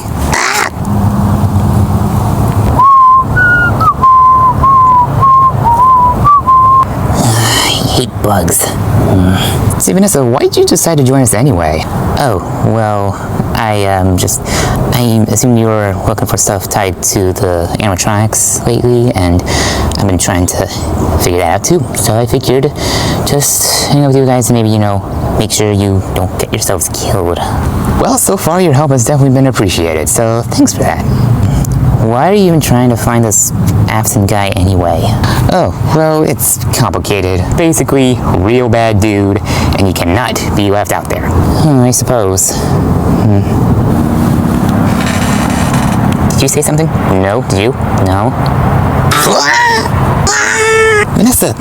I hate bugs. Say, Vanessa, why did you decide to join us anyway? Oh, well, I assumed you were looking for stuff tied to the animatronics lately, and I've been trying to figure that out too. So I figured just hang out with you guys and maybe, you know, make sure you don't get yourselves killed. Well, so far your help has definitely been appreciated, so thanks for that. Why are you even trying to find this Afton guy anyway? Oh, well, it's complicated. Basically, real bad dude, and you cannot be left out there. I suppose. Did you say something? No? Did you? No? Vanessa!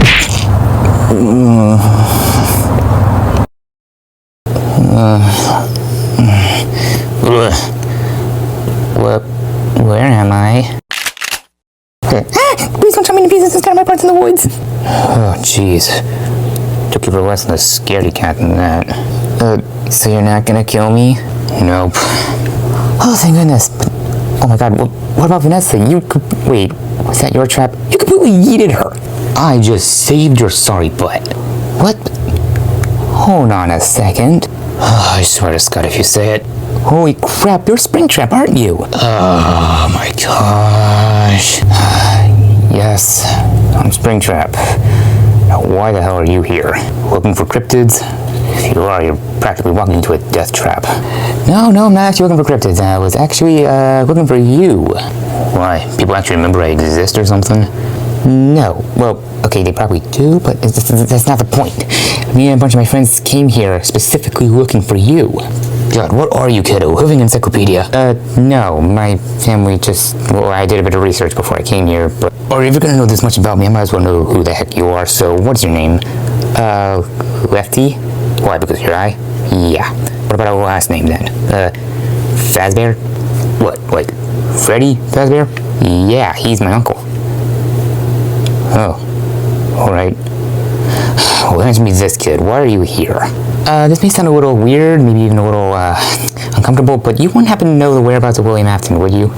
Where am I? Please don't chop me to pieces and scatter my parts in the woods! Oh, jeez. Took you for less than a scaredy cat than that. So you're not gonna kill me? Nope. Oh, thank goodness. But, oh my god, what about Vanessa? Wait, was that your trap? You completely yeeted her! I just saved your sorry butt. What? Hold on a second. Oh, I swear to God if you say it. Holy crap, you're Springtrap, aren't you? Oh my gosh. Yes, I'm Springtrap. Now why the hell are you here? Looking for cryptids? If you are, you're practically walking into a death trap. No, I'm not actually looking for cryptids. I was actually looking for you. Why? People actually remember I exist or something? No. Well, okay, they probably do, but that's not the point. Me and a bunch of my friends came here specifically looking for you. God, what are you, kiddo? Living encyclopedia? No, my family just... Well, I did a bit of research before I came here, but... Or if you're gonna know this much about me, I might as well know who the heck you are, so what's your name? Lefty? Why, because your eye? Yeah. What about our last name, then? Fazbear? What, like, Freddy Fazbear? Yeah, he's my uncle. Oh, alright. Well, answer me this, kid. Why are you here? This may sound a little weird, maybe even a little, uncomfortable, but you wouldn't happen to know the whereabouts of William Afton, would you?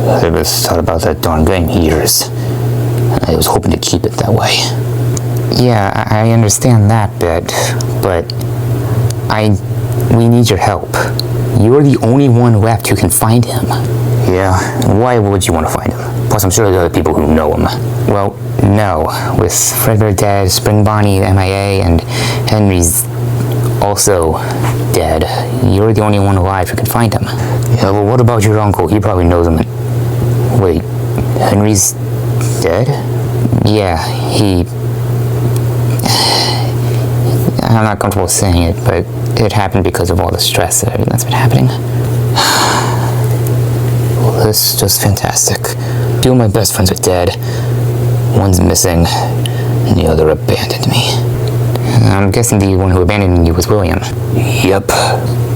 I just thought about that darn game years. I was hoping to keep it that way. Yeah, I understand that bit, but we need your help. You're the only one left who can find him. Yeah, why would you want to find him? Plus, I'm sure there are other people who know him. Well, no. With Fredbear dead, Spring Bonnie MIA, and Henry's also dead, you're the only one alive who can find him. Yeah, well, what about your uncle? He probably knows him. Wait, Henry's dead? Yeah, I'm not comfortable saying it, but it happened because of all the stress that's been happening. Well, this is just fantastic. Two of my best friends are dead. One's missing, and the other abandoned me. I'm guessing the one who abandoned you was William. Yep.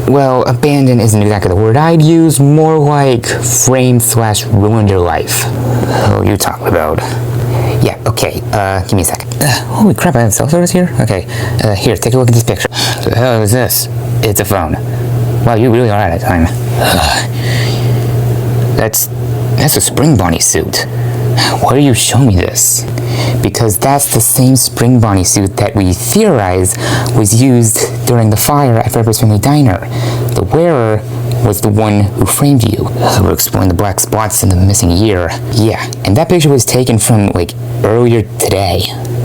Well, abandon isn't exactly the word I'd use, more like framed/ruined your life. Oh, you talking about? Yeah, okay, give me a second. Holy crap, I have cell service here? Okay, here, take a look at this picture. What the hell is this? It's a phone. Wow, you really are out of time. That's a Spring Bonnie suit. Why are you showing me this? Because that's the same Spring Bonnie suit that we theorize was used during the fire at Fredbear's Family Diner. The wearer was the one who framed you. We're exploring the black spots in the missing year. Yeah, and that picture was taken from, like, earlier today.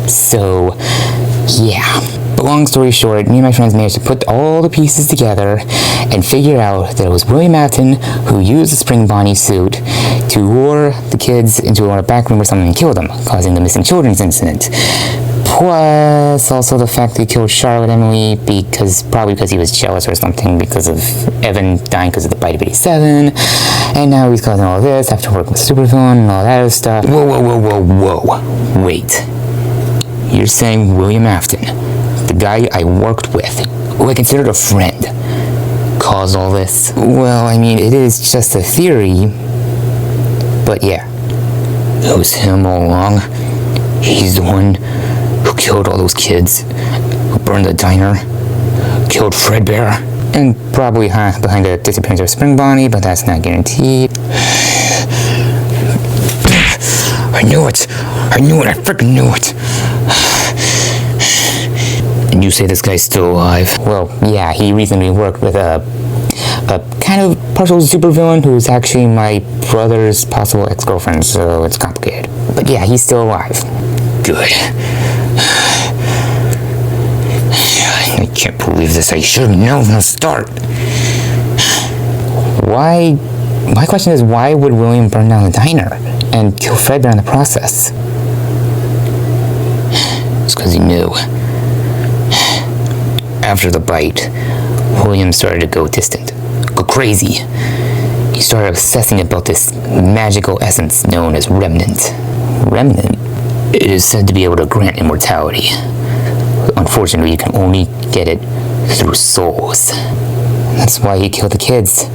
So, yeah. But long story short, me and my friends managed to put all the pieces together and figure out that it was William Afton who used the Spring Bonnie suit to lure the kids into a back room or something and kill them, causing the missing children's incident. Plus, also the fact that he killed Charlotte Emily probably because he was jealous or something because of Evan dying because of the bite of 87. And now he's causing all this after working with supervillain and all that other stuff. Whoa. Wait. You're saying William Afton, the guy I worked with, who I considered a friend, caused all this? Well, I mean, it is just a theory. But yeah, it was him all along. He's the one who killed all those kids, who burned the diner, killed Fredbear, and probably behind the disappearance of Spring Bonnie, but that's not guaranteed. I knew it, I freaking knew it. And you say this guy's still alive? Well, yeah, he recently worked with a kind of partial supervillain who's actually my brother's possible ex-girlfriend, so it's complicated. But yeah, he's still alive. Good. I can't believe this. I should have known from the start. Why? My question is, why would William burn down the diner and kill Fredbear in the process? It's because he knew. After the bite, William started to go distant, go crazy. He started obsessing about this magical essence known as Remnant. Remnant? It is said to be able to grant immortality. Unfortunately, you can only get it through souls. That's why he killed the kids.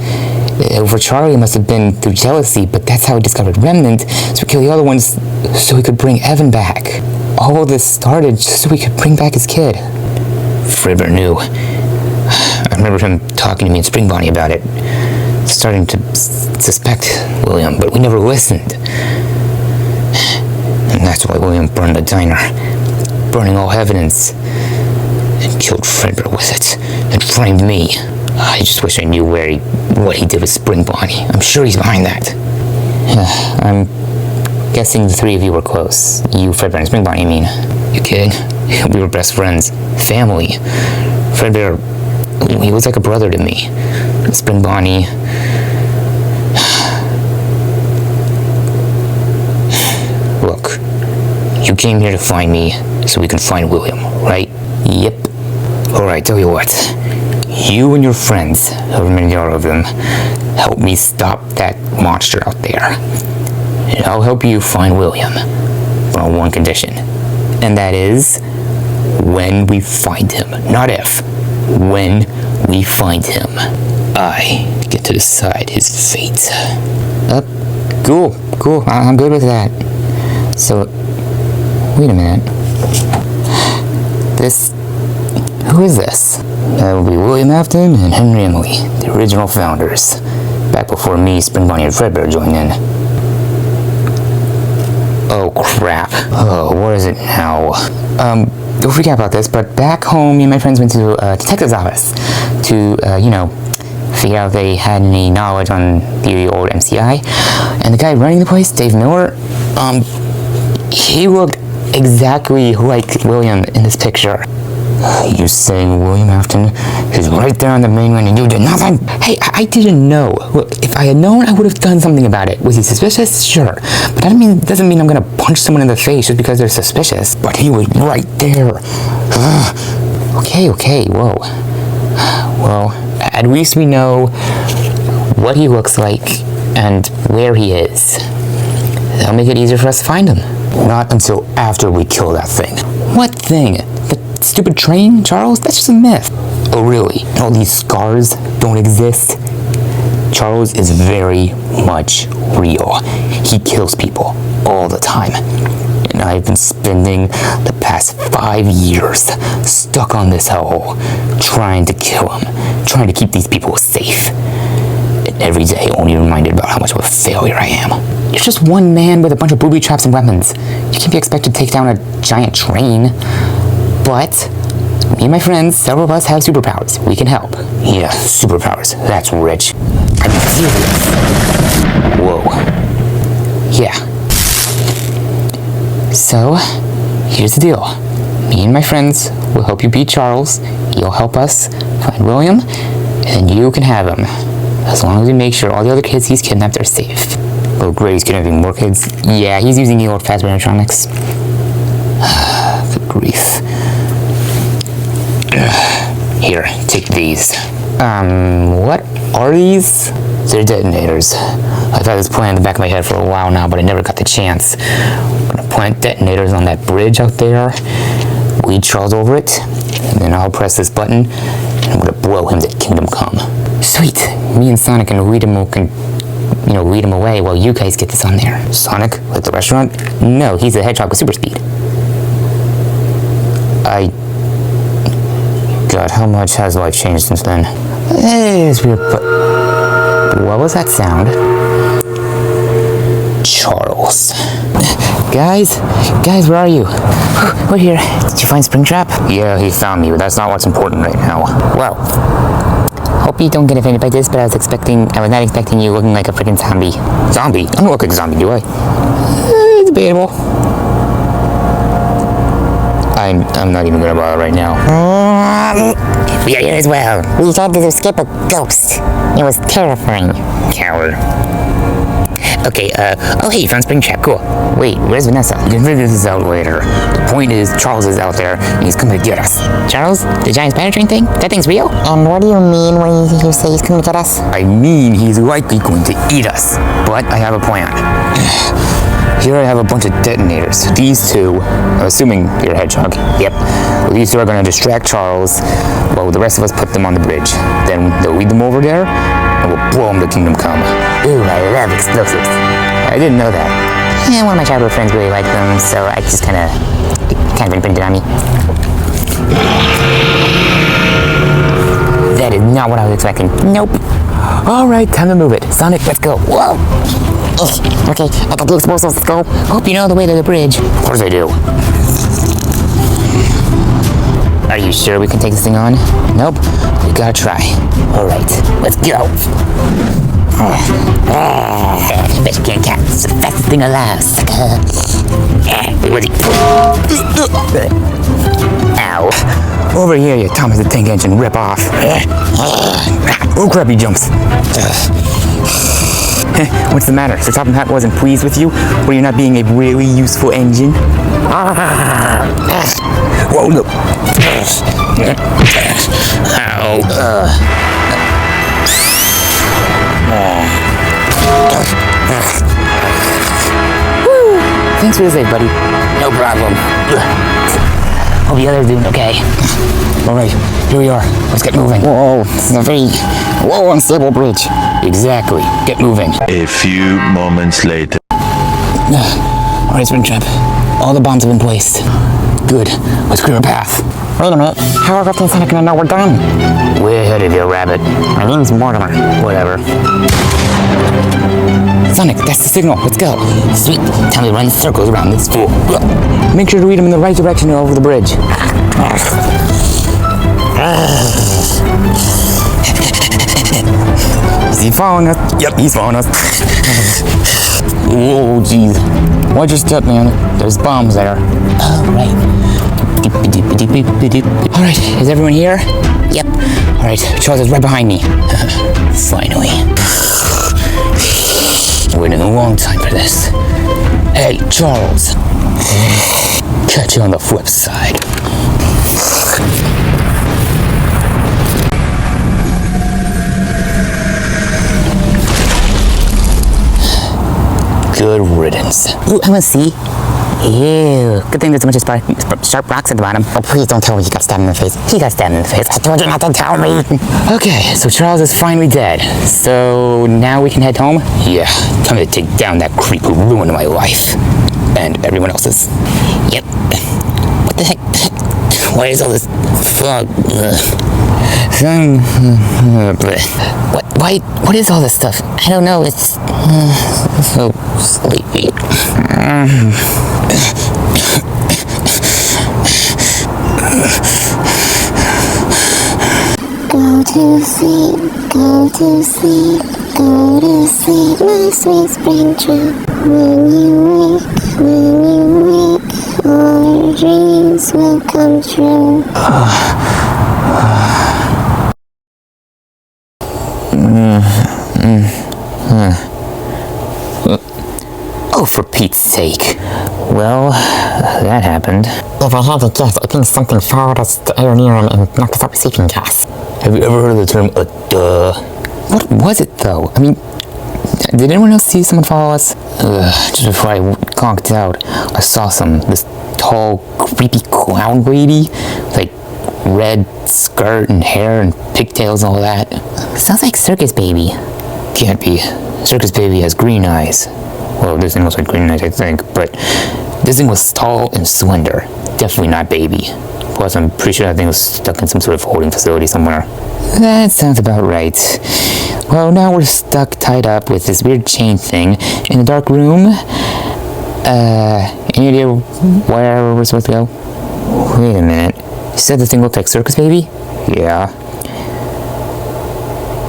For Charlie, it must have been through jealousy, but that's how he discovered Remnant, so he killed the other ones so he could bring Evan back. All of this started just so he could bring back his kid. Fredbear knew. I remember him talking to me in Spring Bonnie about it, starting to suspect William, but we never listened. And that's why William burned the diner, burning all evidence, and killed Fredbear with it, and framed me. I just wish I knew what he did with Spring Bonnie. I'm sure he's behind that. I'm guessing the three of you were close. You, Fredbear, and Spring Bonnie, I mean. You kidding? We were best friends. Family. Fredbear, he was like a brother to me. Spring Bonnie. Look, you came here to find me so we can find William, right? Yep. Alright, tell you what. You and your friends, however many there are of them, help me stop that monster out there. And I'll help you find William. But on one condition. And that is when we find him. Not if. When we find him. I get to decide his fate. Cool. I'm good with that. So, wait a minute. Who is this? That would be William Afton and Henry Emily, the original founders. Back before me, Spring Bonnie, and Fredbear joined in. Oh, crap. Oh, what is it now? Don't forget about this, but back home, me and my friends went to a detective's office to, figure out if they had any knowledge on the old MCI. And the guy running the place, Dave Miller, he looked exactly like William in this picture. You saying William Afton is right there on the mainland and you did nothing? Hey, I didn't know. Look, if I had known, I would have done something about it. Was he suspicious? Sure. But that doesn't mean I'm gonna punch someone in the face just because they're suspicious. But he was right there. Okay, whoa. Well, at least we know what he looks like and where he is. That'll make it easier for us to find him. Not until after we kill that thing. What thing? The stupid train, Charles? That's just a myth. Oh, really? All these scars don't exist? Charles is very much real. He kills people all the time. And I've been spending the past 5 years stuck on this hellhole, trying to kill him, trying to keep these people safe. And every day only reminded about how much of a failure I am. You're just one man with a bunch of booby traps and weapons. You can't be expected to take down a giant train. But me and my friends, several of us have superpowers. We can help. Yeah, superpowers. That's rich. serious. Whoa. Yeah. So, here's the deal. Me and my friends will help you beat Charles. You'll help us find William, and you can have him. As long as we make sure all the other kids he's kidnapped are safe. Oh, great, he's kidnapping more kids? Yeah, he's using the old Fazbear animatronics. The grief. Here, take these. What are these? They're detonators. I've had this plan in the back of my head for a while now, but I never got the chance. I'm gonna plant detonators on that bridge out there, lead Charles over it, and then I'll press this button, and I'm gonna blow him to Kingdom Come. Sweet! Me and Sonic can lead him away while you guys get this on there. Sonic, like the restaurant? No, he's a hedgehog with super speed. God, how much has life changed since then? It's weird, but what was that sound? Charles. Guys, where are you? We're here. Did you find Springtrap? Yeah, he found me, but that's not what's important right now. Well, hope you don't get offended by this, but I was not expecting you looking like a freaking zombie. Zombie? I don't look like a zombie, do I? It's debatable. I'm not even gonna bother right now. We are here as well. We had to escape a ghost. It was terrifying. Coward. Okay, oh hey, you found Springtrap, cool. Wait, where's Vanessa? We can figure this out later. The point is, Charles is out there, and he's coming to get us. Charles? The giant spider train thing? That thing's real? And what do you mean when you say he's coming to get us? I mean he's likely going to eat us. But I have a plan. Here I have a bunch of detonators. These two, I'm assuming you're a hedgehog. Yep. Well, these two are going to distract Charles, while the rest of us put them on the bridge. Then they'll lead them over there, and we'll blow them to Kingdom Come. Ooh, I love explosives. I didn't know that. Yeah, one of my childhood friends really liked them, so I just kind of imprinted on me. That is not what I was expecting. Nope. All right, time to move it. Sonic, let's go. Whoa. Okay, I got the explosives. Let's go. Hope you know the way to the bridge. Of course I do. Are you sure we can take this thing on? Nope, we gotta try. All right, let's go. Bet you can't catch. It's the fastest thing alive, sucker. Wait, ow. Over here, you Thomas the Tank Engine rip off. Oh crap, he jumps. What's the matter? Sir Topham Hatt wasn't pleased with you? Or you're not being a really useful engine? Whoa, no. Ow. Thanks for the save, buddy. No problem. Hope the others doing okay. Alright, here we are. Let's get moving. Whoa, this is a very unstable bridge. Exactly. Get moving. A few moments later. Alright, Springtrap. All the bombs have been placed. Good. Let's clear a path. Wait a minute. How are Lefty and Sonic gonna know we're done? Way ahead of you, Rabbit. My name's Mortimer. Whatever. Sonic, that's the signal. Let's go. Sweet. Tell me to run circles around this fool. Make sure to lead him in the right direction over the bridge. Is he following us? Yep, he's following us. Whoa, jeez. Watch your step, man. There's bombs there. Oh, right. Alright, is everyone here? Yep. Alright, Charles is right behind me. Finally. Waiting a long time for this. Hey, Charles. Catch you on the flip side. Good riddance. Ooh, I want to see. Ew. Good thing there's a bunch of sharp rocks at the bottom. Oh, please don't tell me he got stabbed in the face. He got stabbed in the face. I told you not to tell me. Okay, so Charles is finally dead. So now we can head home? Yeah, time to take down that creep who ruined my life. And everyone else's. Yep. What the heck? Why is all this fog? What is all this stuff? I don't know. It's so sleepy. Go to sleep, go to sleep, Go to sleep, my sweet Springtrap. When you wake, all your dreams will come true. Oh, for Pete's sake. Well, that happened. If I had to guess, I think something followed us to Aeroneum and knocked us out with sleeping gas. Have you ever heard of the term, duh? What was it, though? I mean, did anyone else see someone follow us? Just before I conked out, I saw this tall, creepy clown lady, like red skirt and hair and pigtails and all that. Sounds like Circus Baby. Can't be. Circus Baby has green eyes. Well, this thing also had green eyes, I think, but this thing was tall and slender. Definitely not Baby. Plus, I'm pretty sure that thing was stuck in some sort of holding facility somewhere. That sounds about right. Well, now we're stuck, tied up with this weird chain thing in a dark room. Any idea where we're supposed to go? Wait a minute. You said the thing looked like Circus Baby? Yeah.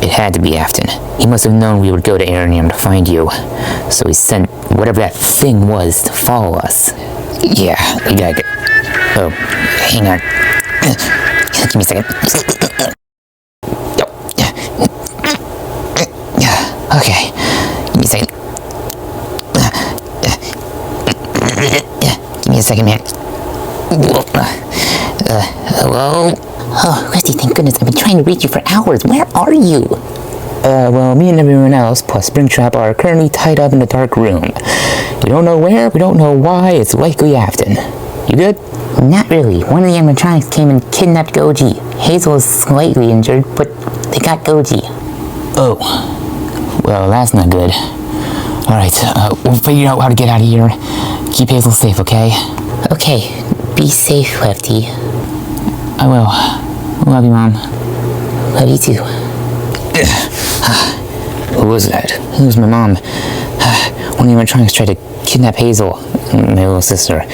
It had to be Afton. He must have known we would go to Aeroneum to find you. So he sent whatever that thing was to follow us. Yeah, we gotta get... Oh, hang on. Give me a second. Okay, give me a second. Give me a second, man. Hello? Oh, Lefty, thank goodness. I've been trying to reach you for hours. Where are you? Well, me and everyone else, plus Springtrap, are currently tied up in a dark room. We don't know where, we don't know why, it's likely Afton. You good? Not really. One of the animatronics came and kidnapped Goji. Hazel is slightly injured, but they got Goji. Oh. Well, that's not good. Alright, we'll figure out how to get out of here. Keep Hazel safe, okay? Okay, be safe, Lefty. I will. Love you, Mom. Love you too. Who was that? It was my mom. One of the animatronics tried to kidnap Hazel, my little sister,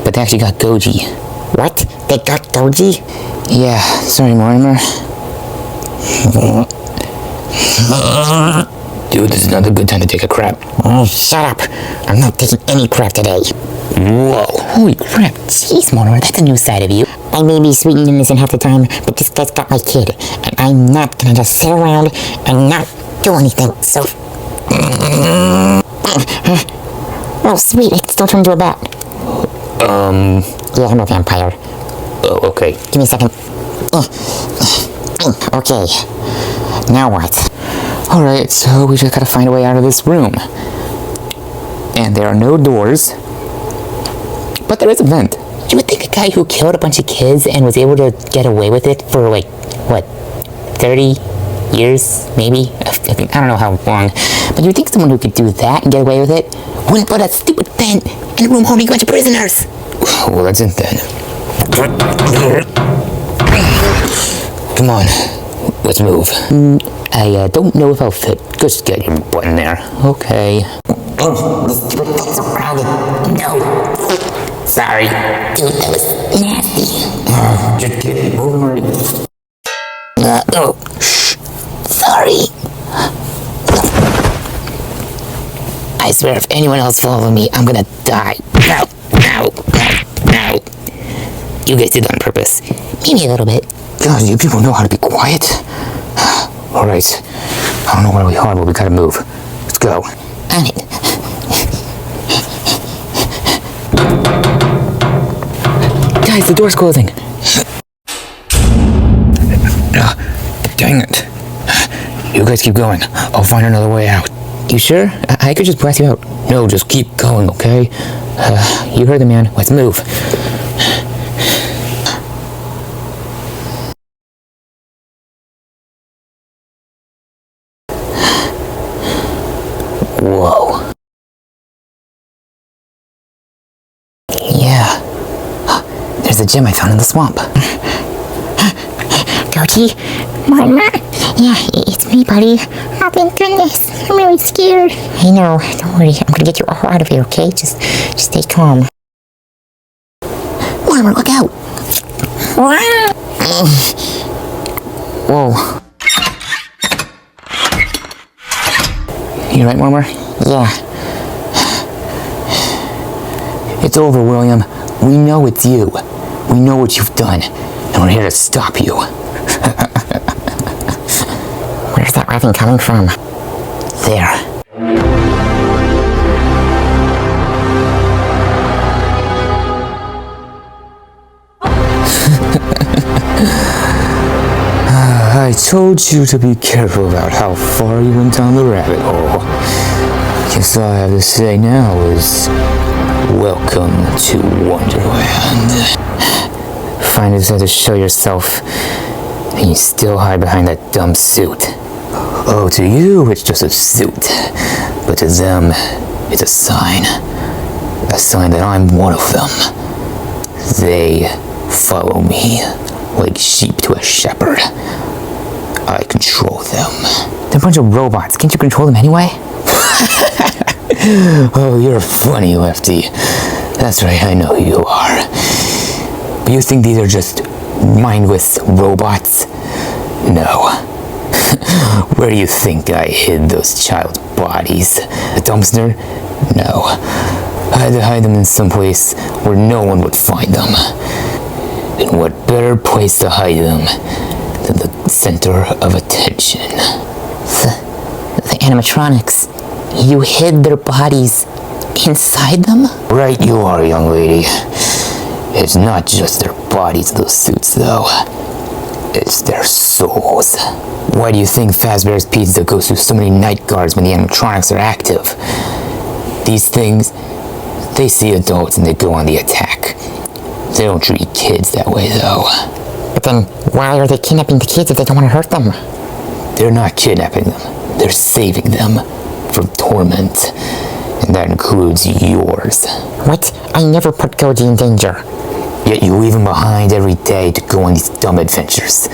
but they actually got Goji. What? They got Goji? Yeah, sorry, Mortimer. Dude, this is not a good time to take a crap. Oh, shut up. I'm not taking any crap today. Whoa, holy crap. Jeez, Mortimer, that's a new side of you. I may be sweet and innocent half the time, but this guy's got my kid, and I'm not gonna just sit around and not do anything, so... Oh, sweet, it still turned into a bat. Yeah, I'm a vampire. Oh, okay. Give me a second. Okay. Now what? Alright, so we just gotta find a way out of this room. And there are no doors. But there is a vent. You would think a guy who killed a bunch of kids and was able to get away with it for, like, what, 30 years, maybe? I don't know how long. But you'd think someone who could do that and get away with it wouldn't put a stupid vent in a room holding a bunch of prisoners. Well, that's it then. Come on, let's move. I don't know if I'll fit. Just get your butt in there. Okay. This stupid thing's so crowded. No. Sorry. Dude, that was nasty. Just get moving. Oh. Shh. Sorry. I swear if anyone else follows me, I'm gonna die. No. You guys did that on purpose. Maybe a little bit. God, you people know how to be quiet. Alright. I don't know where we are, but we gotta move. Let's go. On it. Guys, the door's closing. Dang it. You guys keep going. I'll find another way out. You sure? I could just blast you out. No, just keep going, okay? You heard the man. Let's move. Whoa. Yeah. There's a gem I found in the swamp. Goji? Mortimer? Yeah, it's me, buddy. Oh, thank goodness. I'm really scared. I know. Don't worry. I'm gonna get you all out of here, okay? Just stay calm. Mortimer, look out! Whoa. You right, Murmur? Yeah. It's over, William. We know it's you. We know what you've done, and we're here to stop you. Where's that rapping coming from? There. I told you to be careful about how far you went down the rabbit hole. Guess all I have to say now is, welcome to Wonderland. Finally decided to show yourself, and you still hide behind that dumb suit. Oh, to you, it's just a suit. But to them, it's a sign. A sign that I'm one of them. They follow me like sheep to a shepherd. I control them. They're a bunch of robots. Can't you control them anyway? Oh, you're funny, Lefty. That's right, I know who you are. But you think these are just mindless robots? No. Where do you think I hid those child bodies? The dumpster? No. I had to hide them in some place where no one would find them. And what better place to hide them than the center of attention? The animatronics. You hid their bodies inside them? Right you are, young lady. It's not just their bodies, those suits, though. It's their souls. Why do you think Fazbear's Pizza goes through so many night guards when the animatronics are active? These things, they see adults and they go on the attack. They don't treat kids that way, though. But then, why are they kidnapping the kids if they don't want to hurt them? They're not kidnapping them. They're saving them from torment. And that includes yours. What? I never put Goji in danger. Yet you leave him behind every day to go on these dumb adventures,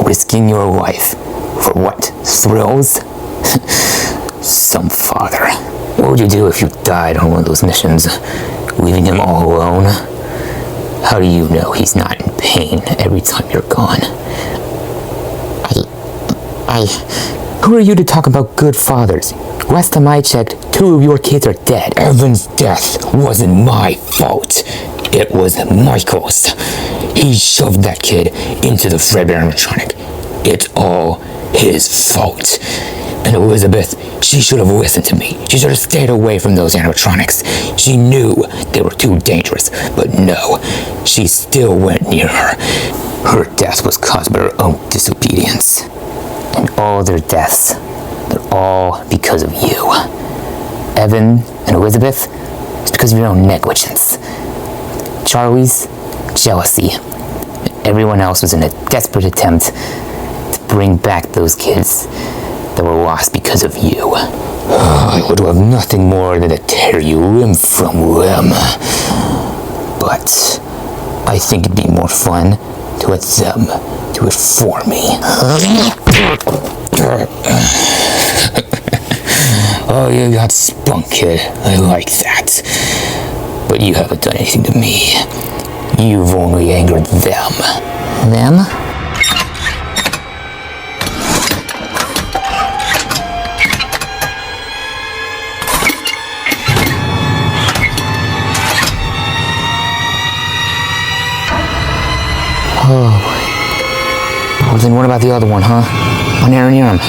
risking your life. For what? Thrills? Some father. What would you do if you died on one of those missions, leaving him all alone? How do you know he's not in pain every time you're gone? Who are you to talk about good fathers? Last time I checked, 2 of your kids are dead. Evan's death wasn't my fault. It was Michael's. He shoved that kid into the Fredbear animatronic. It's all his fault. And Elizabeth, she should have listened to me. She should have stayed away from those animatronics. She knew they were too dangerous, but no, she still went near her. Her death was caused by her own disobedience. And all their deaths, they're all because of you. Evan and Elizabeth, it's because of your own negligence. Charlie's jealousy. Everyone else was in a desperate attempt to bring back those kids that were lost because of you. I would love nothing more than to tear you limb from limb. But I think it'd be more fun to let them do it for me. Oh, you got spunk, kid. I like that. But you haven't done anything to me. You've only angered them. Them? Oh. Well, then what about the other one, huh? On Aaron Yerum.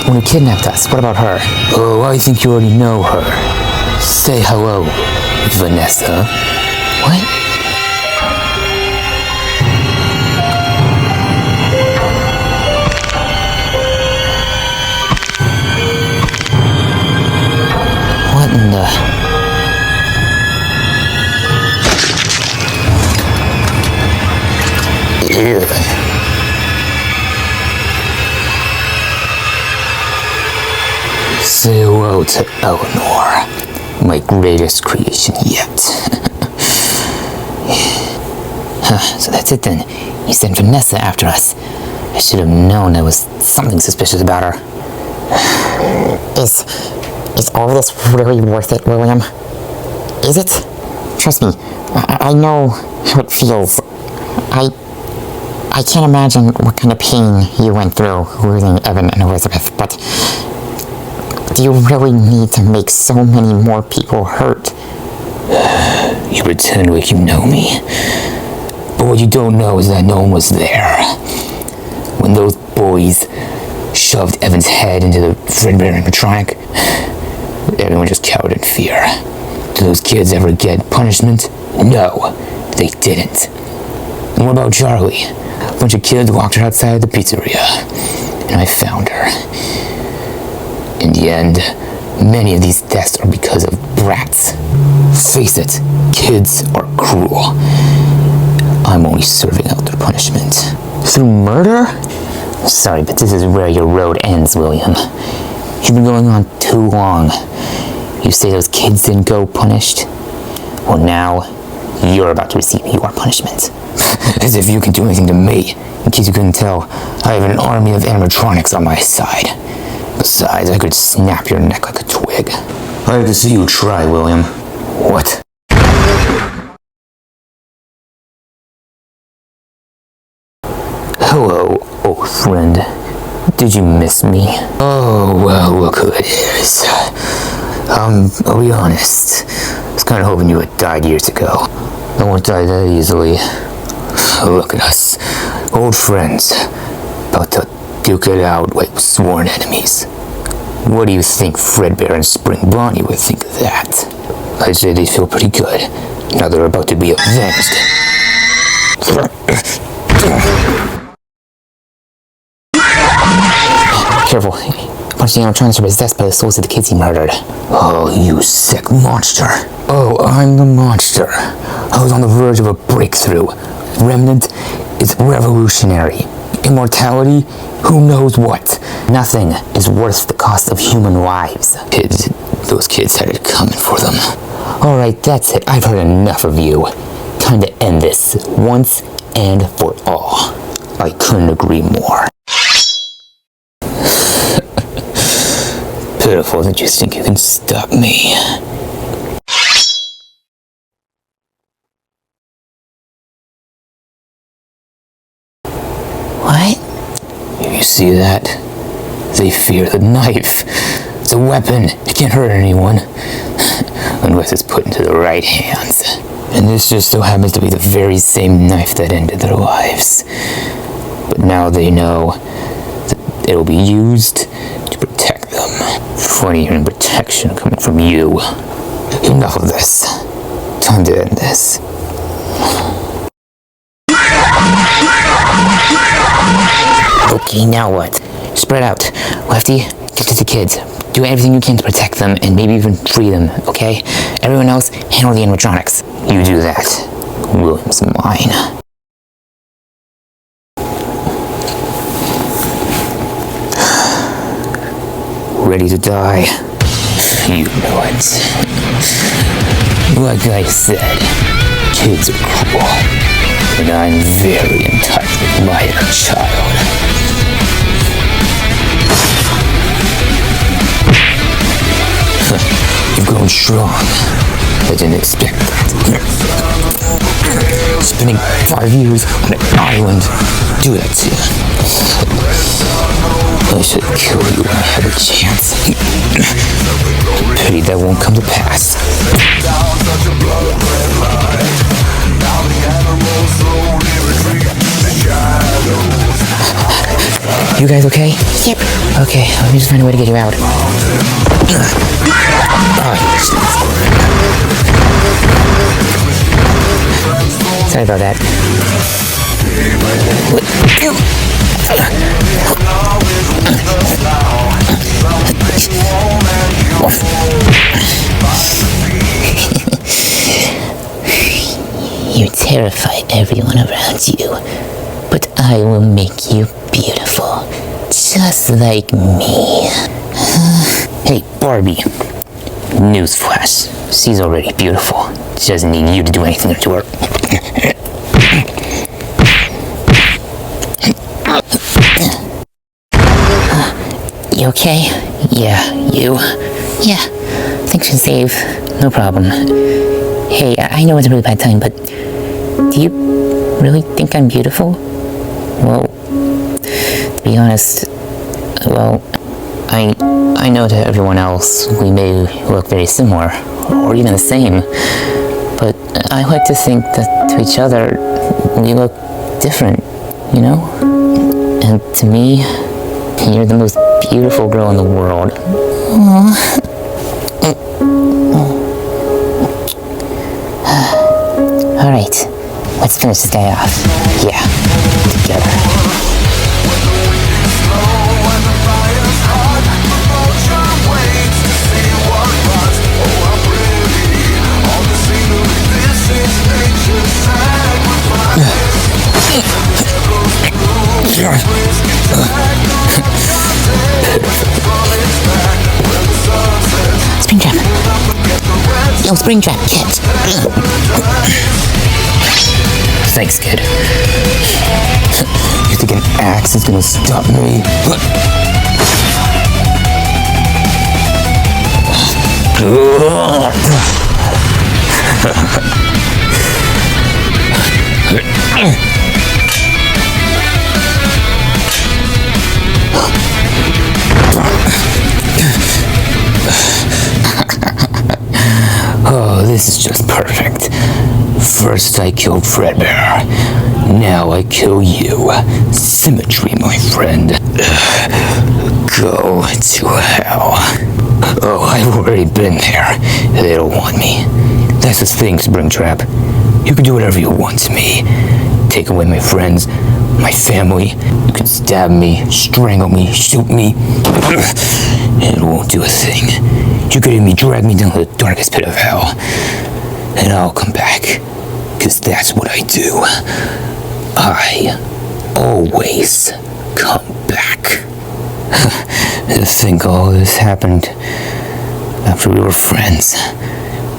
The one who kidnapped us. What about her? Oh, I think you already know her. Say hello, Vanessa. What? What in the... Ew. Say hello to Eleanor, my greatest creation yet. So that's it then. You sent Vanessa after us. I should have known there was something suspicious about her. Is all this really worth it, William? Is it? Trust me, I know how it feels. I can't imagine what kind of pain you went through losing Evan and Elizabeth, but Do you really need to make so many more people hurt? You pretend like you know me. But what you don't know is that no one was there. When those boys shoved Evan's head into the Fredbear animatronic, everyone just cowered in fear. Did those kids ever get punishment? No, they didn't. And what about Charlie? A bunch of kids walked her outside the pizzeria, and I found her. In the end, many of these deaths are because of brats. Face it, kids are cruel. I'm only serving out their punishment. Through murder? Sorry, but this is where your road ends, William. You've been going on too long. You say those kids didn't go punished? Well, now, you're about to receive your punishment. As if you can do anything to me. In case you couldn't tell, I have an army of animatronics on my side. Besides, I could snap your neck like a twig. I'd like to see you try, William. What? Hello, old friend. Did you miss me? Oh, well, look who it is. I'll be honest. I was kind of hoping you had died years ago. I won't die that easily. Look at us. Old friends. About to duke it out like sworn enemies. What do you think Fredbear and Spring Bonnie would think of that? I'd say they feel pretty good. Now they're about to be avenged. Careful. Punching animatronics are possessed by the souls of the kids he murdered. Oh, you sick monster. Oh, I'm the monster. I was on the verge of a breakthrough. Remnant is revolutionary. Immortality? Who knows what? Nothing is worth the cost of human lives. Those kids had it coming for them. Alright, that's it. I've heard enough of you. Time to end this once and for all. I couldn't agree more. Pitiful that you think you can stop me. What? You see that? They fear the knife. It's a weapon. It can't hurt anyone. Unless it's put into the right hands. And this just so happens to be the very same knife that ended their lives. But now they know that it'll be used to protect them. Funny hearing protection coming from you. Enough of this. Time to end this. Okay, now what? Spread out. Lefty, get to the kids. Do everything you can to protect them and maybe even free them, okay? Everyone else, handle the animatronics. You do that. William's mine. Ready to die? You know it. Like I said, kids are cruel. And I'm very in touch with my inner child. You've grown strong. I didn't expect that. Spending 5 years on an island, do that to you. I should kill you when I had a chance. Pity that won't come to pass. You guys okay? Yep. Okay, let me just find a way to get you out. Sorry about that. You terrify everyone around you, but I will make you beautiful, just like me. Hey, Barbie. Newsflash. She's already beautiful. She doesn't need you to do anything to her. You okay? Yeah, you? Yeah, thanks for the save. No problem. Hey, I know it's a really bad time, but do you really think I'm beautiful? Well, to be honest, well, I know to everyone else we may look very similar, or even the same, but I like to think that to each other we look different, you know? And to me, you're the most beautiful girl in the world. Alright, let's finish this guy off. Yeah, together. Springtrap. Yo, Springtrap, catch. Thanks, kid. You think an axe is gonna stop me? Oh, this is just perfect. First I killed Fredbear. Now I kill you. Symmetry, my friend. Go to hell. Oh, I've already been there. They don't want me. That's the thing, Springtrap. You can do whatever you want to me. Take away my friends, my family. You can stab me, strangle me, shoot me. It won't do a thing. You could even drag me down to the darkest pit of hell. And I'll come back. 'Cause that's what I do. I always come back. To think all this happened after we were friends.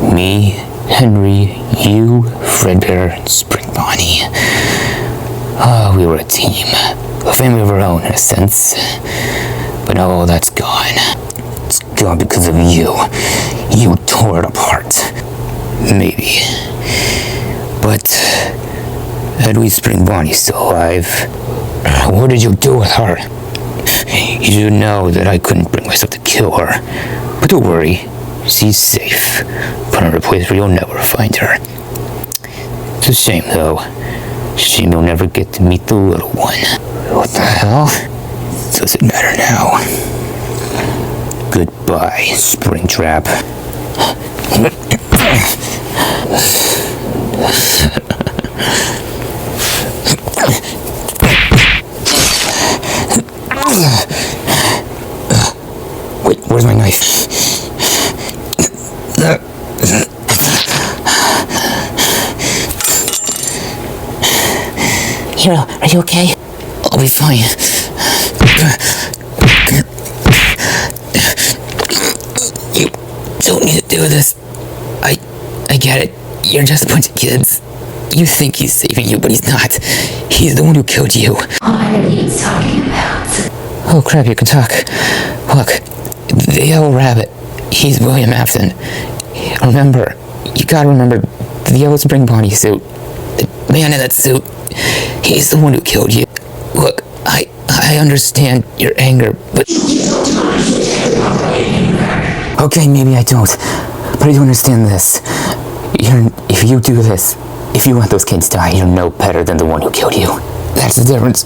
Me, Henry, you, Fredbear, and Spring Bonnie. Oh, we were a team. A family of our own, in a sense. But now all that's gone. It's gone because of you. You tore it apart. Maybe. But had we Spring Bonnie still alive, what did you do with her? You should know that I couldn't bring myself to kill her. But don't worry, she's safe. Put her in a place where you'll never find her. It's a shame, though. Shame you'll never get to meet the little one. What the hell? Doesn't matter now. Goodbye, Springtrap. Wait, where's my knife? Hero, are you okay? I'll be fine. You don't need to do this. I get it. You're just a bunch of kids. You think he's saving you, but he's not. He's the one who killed you. What are you talking about? Oh crap, you can talk. Look, the yellow rabbit. He's William Afton. Remember, you gotta remember the yellow Spring Bonnie suit. The man in that suit. He's the one who killed you. Look, I understand your anger, but... Okay, maybe I don't. But I do understand this. If you do this, if you let those kids die, you're no better than the one who killed you. That's the difference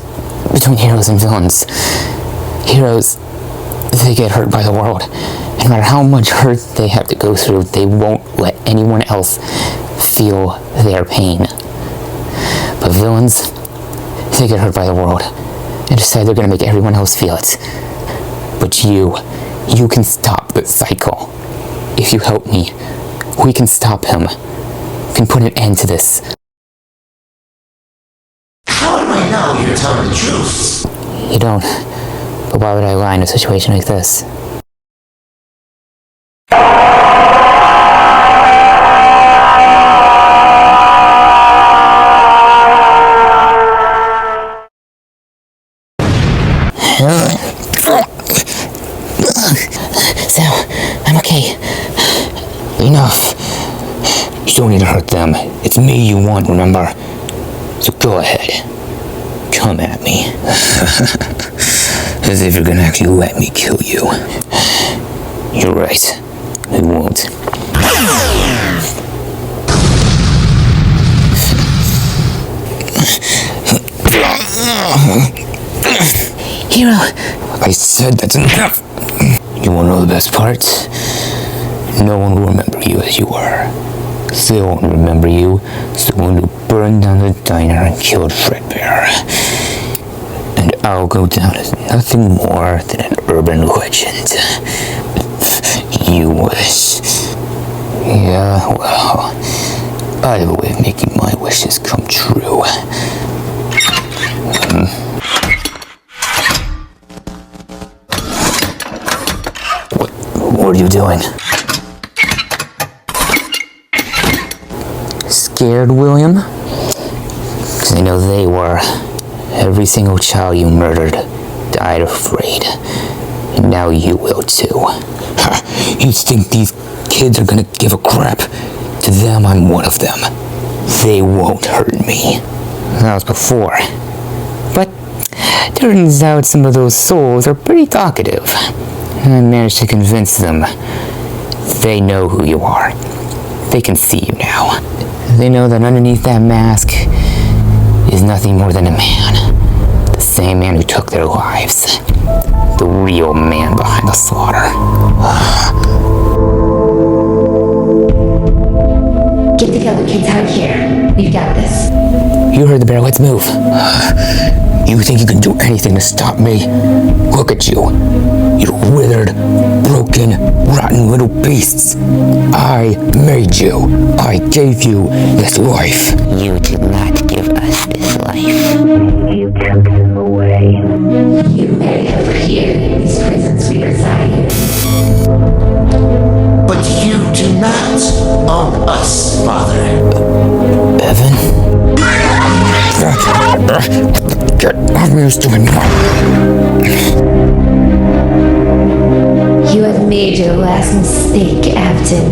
between heroes and villains. Heroes, they get hurt by the world. No matter how much hurt they have to go through, they won't let anyone else feel their pain. But villains, they get hurt by the world and decide they're gonna make everyone else feel it. But you can stop the cycle. If you help me, we can stop him. We can put an end to this. How do I know you're telling the truth? You don't. But why would I lie in a situation like this? So, I'm okay. Enough. You don't need to hurt them. It's me you want, remember? So go ahead. Come at me. As if you're gonna actually let me kill you. You're right. I won't. Hero! I said that's enough! You wanna know the best part? No one will remember you as you were. They won't remember you as the one who burned down the diner and killed Fredbear. And I'll go down as nothing more than an urban legend. You wish. Yeah, well, I have a way of making my wishes come true. What are you doing? Scared, William? 'Cause I know they were. Every single child you murdered died afraid. And now you will too. You think these kids are gonna give a crap? To them, I'm one of them. They won't hurt me. That was before. But turns out some of those souls are pretty talkative. I managed to convince them. They know who you are. They can see you now. They know that underneath that mask is nothing more than a man. The same man who took their lives. The real man behind the slaughter. Get together, kids, out here. We've got this. You heard the bear, let's move. You think you can do anything to stop me? Look at you. You're withered, broken, rotten little beasts. I made you. I gave you this life. You did not give us this life. You took them away. You made over here in these prisons we reside in. But you do not own us, Father. Evan? Get off me, you're doing wrong. You have made your last mistake, Afton.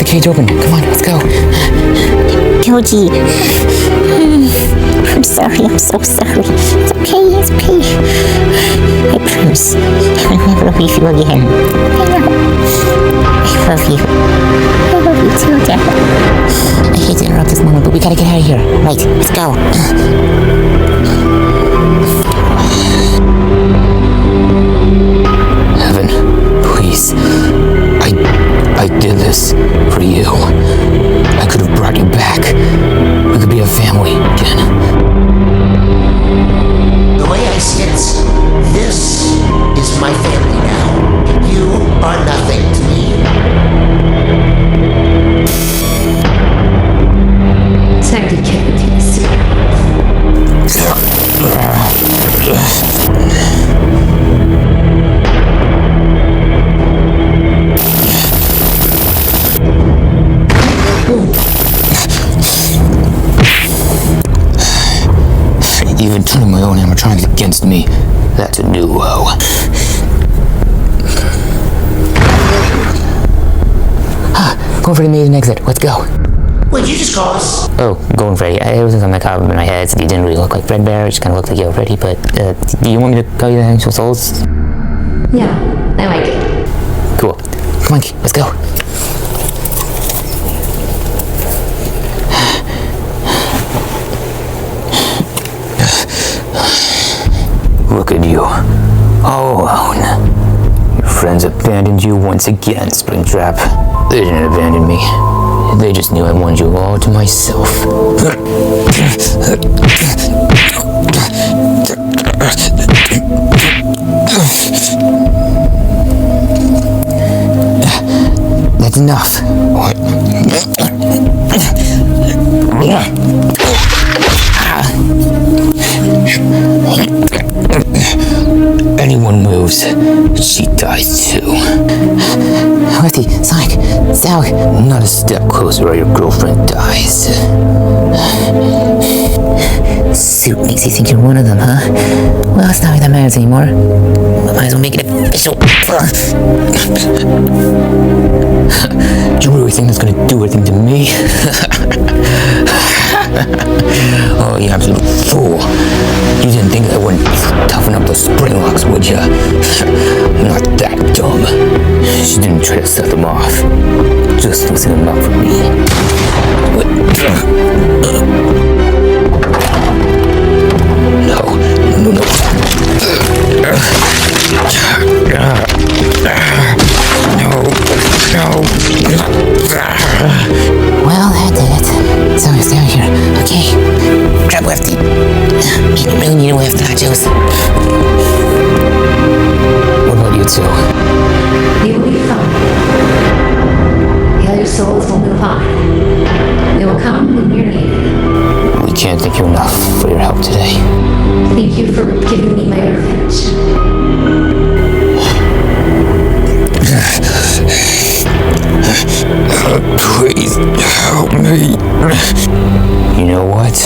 Cage open. Come on, let's go. Koji. I'm sorry, I'm so sorry. It's okay, it's okay. I promise I'll never leave you again. I know. I love you. I love you too, Dad. I hate to interrupt this moment, but we gotta get out of here. Right, let's go. Evan, please. I did this for you. I could have brought you back. We could be a family again. The way I see it, this is my family now. You are nothing to me. Time to get with you soon. Even turning my own animatronics against me, that's a new low. Going for the main exit. Let's go. Wait, you just call us? Oh, Golden Freddy. It was on the cover in my head, so you didn't really look like Fredbear. It just kind of looked like Yellow Freddy, but do you want me to call you the actual souls? Yeah, I like it. Cool. Come on, let's go. Look at you. All alone. Your friends abandoned you once again, Springtrap. They didn't abandon me. They just knew I wanted you all to myself. That's enough. Anyone move, moves, she dies too. Lefty, Sonic, Sally. Not a step closer or your girlfriend dies. Suit makes you think you're one of them, huh? Well, it's not like that matters anymore. Might as well make it official. You really think that's gonna do anything to me? Oh, you absolute fool. You didn't think I wouldn't toughen up those spring locks, would ya? I'm not that dumb. She didn't try to set them off. Just loosen them up for me. No. Well, that did it. So it's down here. Okay. Grab Lefty. You really need a way after nachos. What about you two? You will be fine. The other souls will move on. They will come when you're needed. We can't thank you enough for your help today. Thank you for giving me my revenge. Please help me. You know what?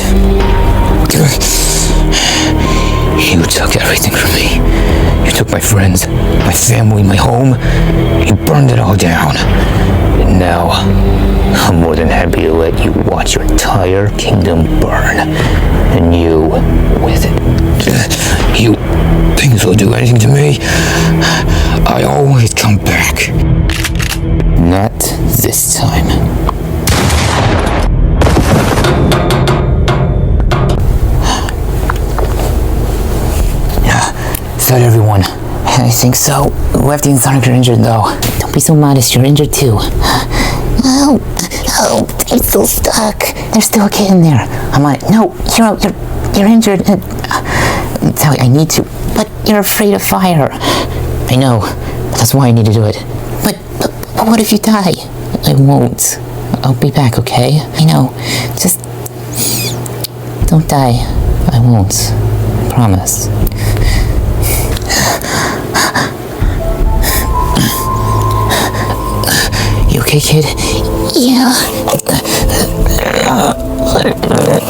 You took everything from me. You took my friends, my family, my home. You burned it all down. And now, I'm more than happy to let you watch your entire kingdom burn. And you with it. You think this will do anything to me? I always come back. Not this time. Is that everyone? I think so. Lefty and Sonic are injured, though. Don't be so modest. You're injured, too. Oh, I'm still stuck. There's still a kid in there. I'm on it. No, you're injured. Sally, I need to. But you're afraid of fire. I know. That's why I need to do it. But what if you die? I won't. I'll be back, okay? I know. Just don't die. I won't. I promise. You okay, kid? Yeah.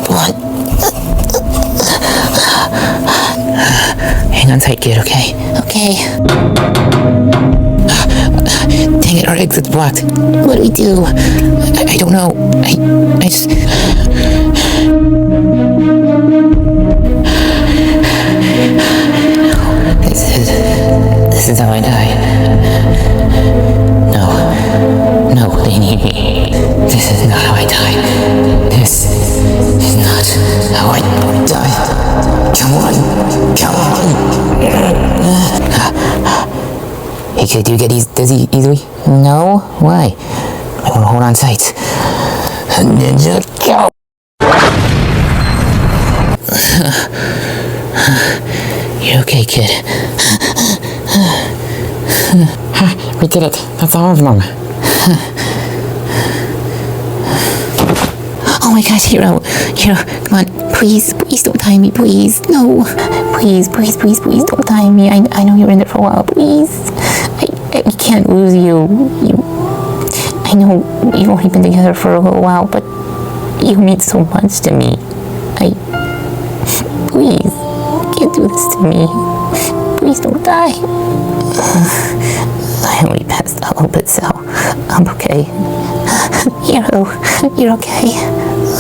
What? Hang on tight, kid, okay? Okay. Dang it, our exit's blocked. What do we do? I don't know. I just... This is how I die. No, they need me. This is not how I die. This is not how I die. Come on. Hey kid, do you get dizzy easily? No? Why? I want to hold on tight. Ninja, go! You okay, kid? We did it. That's all of them. Oh my gosh, Hero, come on, please don't tie me, please. No, please don't tie me. I know you're in there for a while, please. I can't lose you. I know you've only been together for a little while, but you mean so much to me. Please, you can't do this to me. Please don't die. I only passed out a little bit, so I'm okay. Hero, you're okay?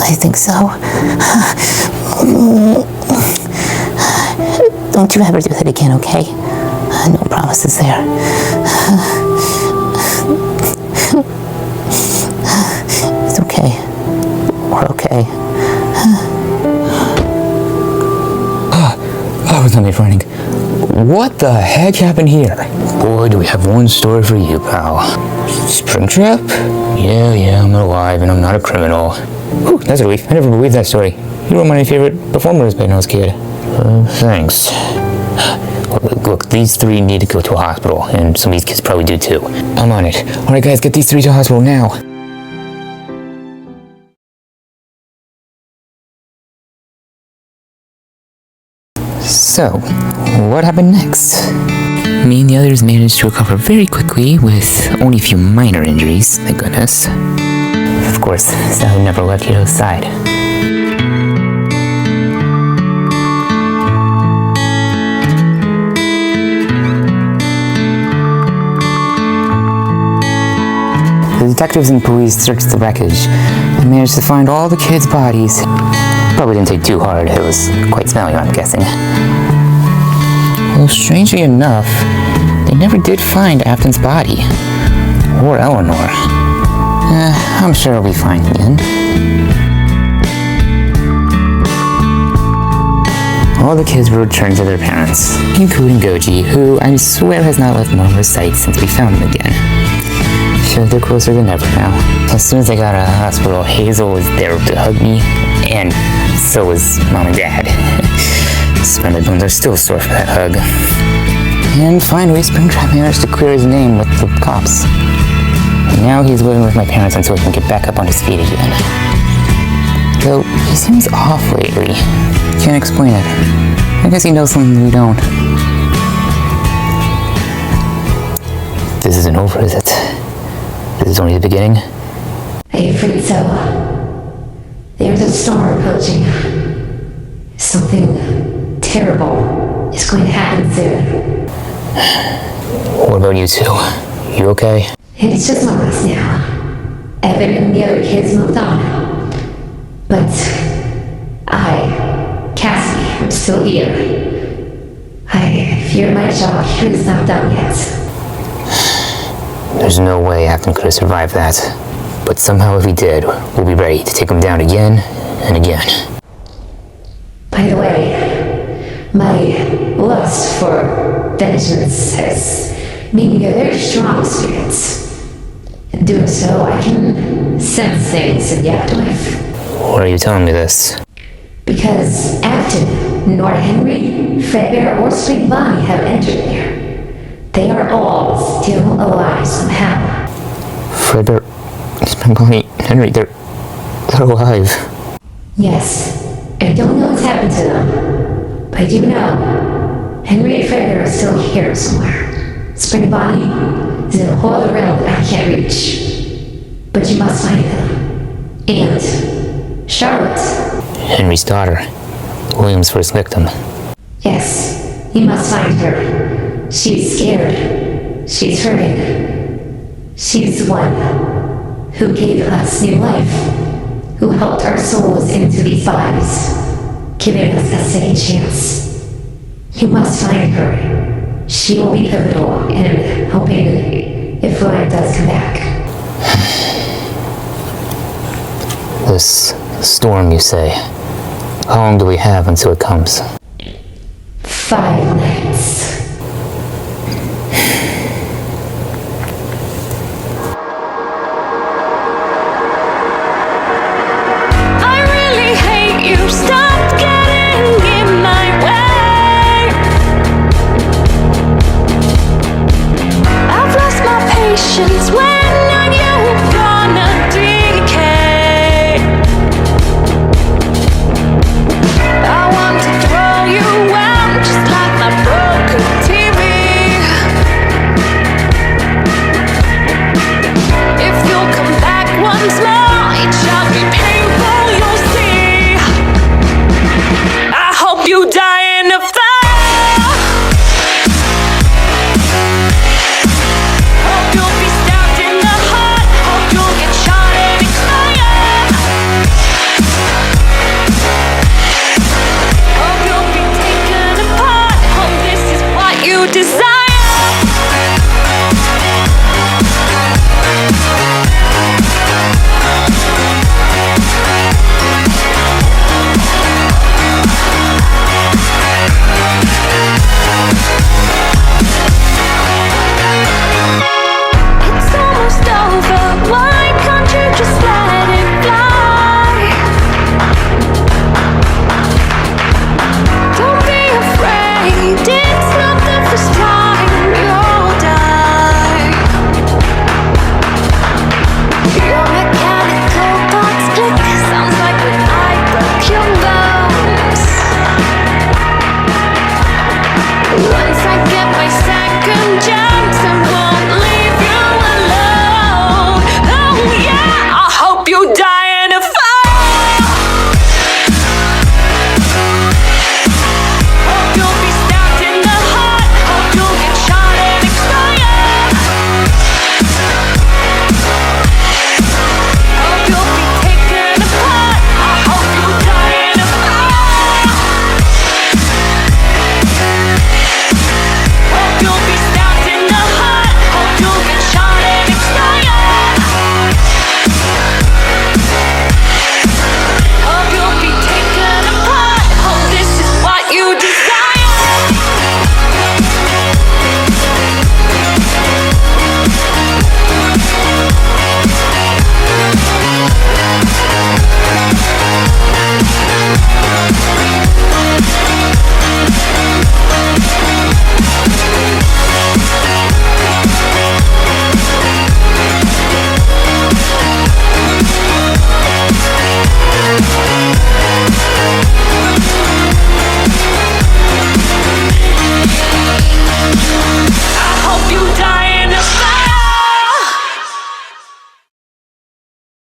I think so. Don't you ever do that again, okay? No promises there. It's okay. We're okay. That was not me running. What the heck happened here? Boy, do we have one story for you, pal. Springtrap? Yeah, I'm alive and I'm not a criminal. Whew, that's a relief. I never believed that story. You were my favorite performers when I was a kid. Thanks. Look, these three need to go to a hospital, and some of these kids probably do too. I'm on it. Alright guys, get these three to a hospital now. So, what happened next? Me and the others managed to recover very quickly with only a few minor injuries, thank goodness. Of course, Sally never left Hito's side. The detectives and police searched the wreckage and managed to find all the kids' bodies. Probably didn't take too hard, it was quite smelly, I'm guessing. Well, strangely enough, they never did find Afton's body. Or Eleanor. I'm sure it'll be fine in the end. All the kids were returned to their parents, including Goji, who I swear has not left Mama's sight since we found him again. So they're closer than ever now. As soon as I got out of the hospital, Hazel was there to hug me, and so was Mom and Dad. My bones are still sore for that hug. And finally, Springtrap managed to clear his name with the cops. And now he's living with my parents until he can get back up on his feet again. Though, he seems off lately. Can't explain it. I guess he knows something we don't. This isn't over, is it? This is only the beginning? Are you afraid so? There's a storm approaching. Something terrible is going to happen soon. What about you two? You okay? It's just months now. Evan and the other kids moved on. But Cassie, I'm still here. I fear my job here is not done yet. There's no way Afton could have survived that. But somehow if he did, we'll be ready to take him down again and again. By the way, my lust for vengeance has made me a very strong spirit. In doing so, I can sense things in the afterlife. Why are you telling me this? Because Afton, nor Henry, Fredbear, or Sweet Bonnie have entered there. They are all still alive somehow. Fredbear, Sweet Bonnie, Henry, they're alive. Yes, I don't know what's happened to them, but I do know Henry and Fredbear are still here somewhere. Spring Bonnie is in a whole other realm that I can't reach. But you must find them. And Charlotte. Henry's daughter, William's first victim. Yes, you must find her. She's scared. She's hurting. She's the one who gave us new life, who helped our souls into these bodies, giving us a second chance. You must find her. She will be pivotal in helping if Ryan does come back. This storm, you say? How long do we have until it comes? 5 nights.